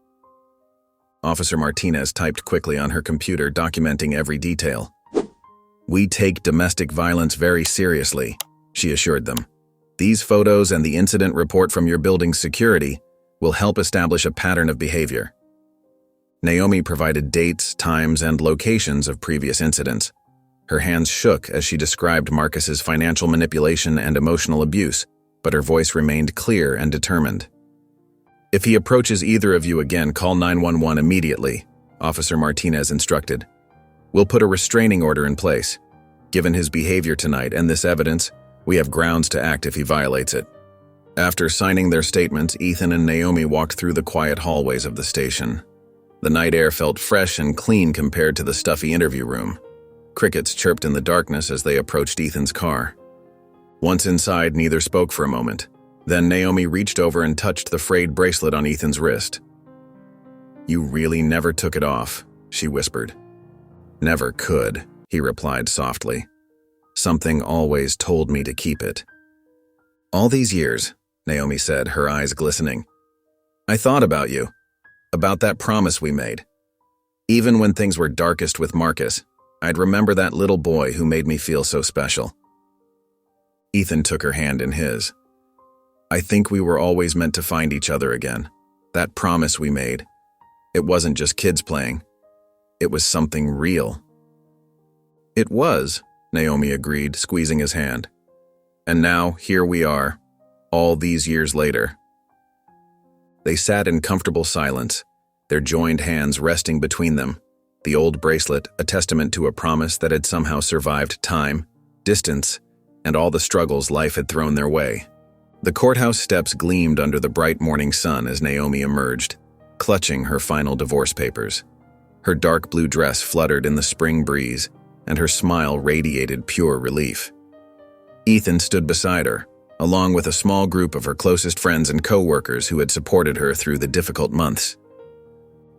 Officer Martinez typed quickly on her computer, documenting every detail. "We take domestic violence very seriously," she assured them. "These photos and the incident report from your building's security will help establish a pattern of behavior." Naomi provided dates, times, and locations of previous incidents. Her hands shook as she described Marcus's financial manipulation and emotional abuse, but her voice remained clear and determined. "If he approaches either of you again, call 911 immediately," Officer Martinez instructed. "We'll put a restraining order in place. Given his behavior tonight and this evidence, we have grounds to act if he violates it." After signing their statements, Ethan and Naomi walked through the quiet hallways of the station. The night air felt fresh and clean compared to the stuffy interview room. Crickets chirped in the darkness as they approached Ethan's car. Once inside, neither spoke for a moment. Then Naomi reached over and touched the frayed bracelet on Ethan's wrist. "You really never took it off," she whispered. "Never could," he replied softly. "Something always told me to keep it." "All these years," Naomi said, her eyes glistening, "I thought about you, about that promise we made. Even when things were darkest with Marcus, I'd remember that little boy who made me feel so special." Ethan took her hand in his. "I think we were always meant to find each other again. That promise we made. It wasn't just kids playing. It was something real." "It was," Naomi agreed, squeezing his hand. "And now, here we are, all these years later." They sat in comfortable silence, their joined hands resting between them, the old bracelet a testament to a promise that had somehow survived time, distance, and all the struggles life had thrown their way. The courthouse steps gleamed under the bright morning sun as Naomi emerged, clutching her final divorce papers. Her dark blue dress fluttered in the spring breeze, and her smile radiated pure relief. Ethan stood beside her, along with a small group of her closest friends and co-workers who had supported her through the difficult months.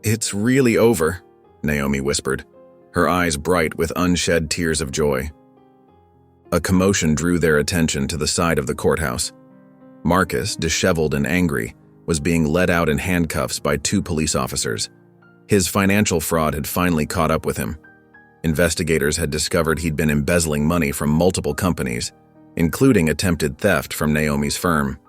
"It's really over," Naomi whispered, her eyes bright with unshed tears of joy. A commotion drew their attention to the side of the courthouse. Marcus, disheveled and angry, was being led out in handcuffs by 2 police officers. His financial fraud had finally caught up with him. Investigators had discovered he'd been embezzling money from multiple companies, including attempted theft from Naomi's firm.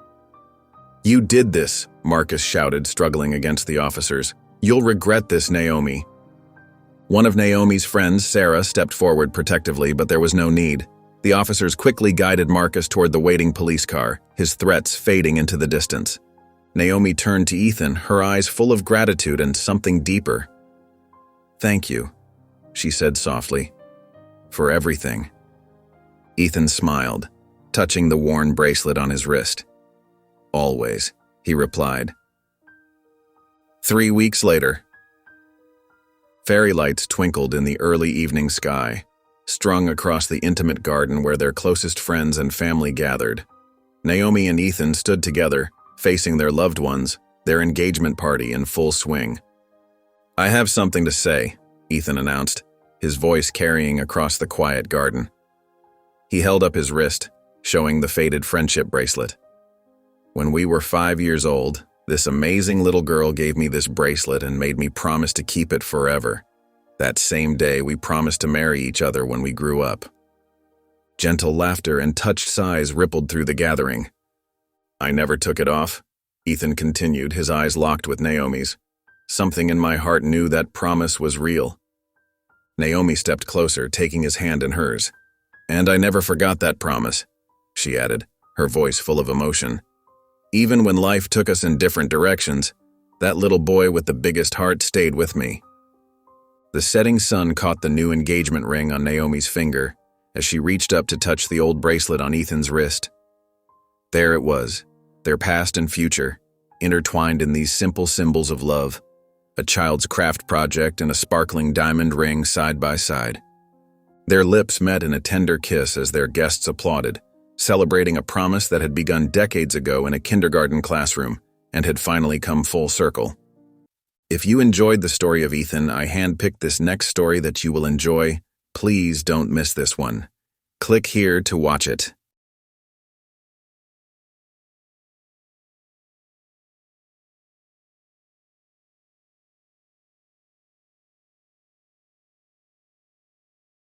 "You did this," Marcus shouted, struggling against the officers. "You'll regret this, Naomi." One of Naomi's friends, Sarah, stepped forward protectively, but there was no need. The officers quickly guided Marcus toward the waiting police car, his threats fading into the distance. Naomi turned to Ethan, her eyes full of gratitude and something deeper. "Thank you," she said softly, "for everything." Ethan smiled, touching the worn bracelet on his wrist. "Always," he replied. 3 weeks later. Fairy lights twinkled in the early evening sky, strung across the intimate garden where their closest friends and family gathered. Naomi and Ethan stood together, facing their loved ones, their engagement party in full swing. "I have something to say," Ethan announced, his voice carrying across the quiet garden. He held up his wrist, showing the faded friendship bracelet. "When we were 5 years old, this amazing little girl gave me this bracelet and made me promise to keep it forever. That same day, we promised to marry each other when we grew up." Gentle laughter and touched sighs rippled through the gathering. "I never took it off," Ethan continued, his eyes locked with Naomi's. "Something in my heart knew that promise was real." Naomi stepped closer, taking his hand in hers. "And I never forgot that promise," she added, her voice full of emotion. "Even when life took us in different directions, that little boy with the biggest heart stayed with me." The setting sun caught the new engagement ring on Naomi's finger as she reached up to touch the old bracelet on Ethan's wrist. There it was, their past and future, intertwined in these simple symbols of love, a child's craft project and a sparkling diamond ring side by side. Their lips met in a tender kiss as their guests applauded, celebrating a promise that had begun decades ago in a kindergarten classroom and had finally come full circle. If you enjoyed the story of Ethan, I handpicked this next story that you will enjoy. Please don't miss this one. Click here to watch it.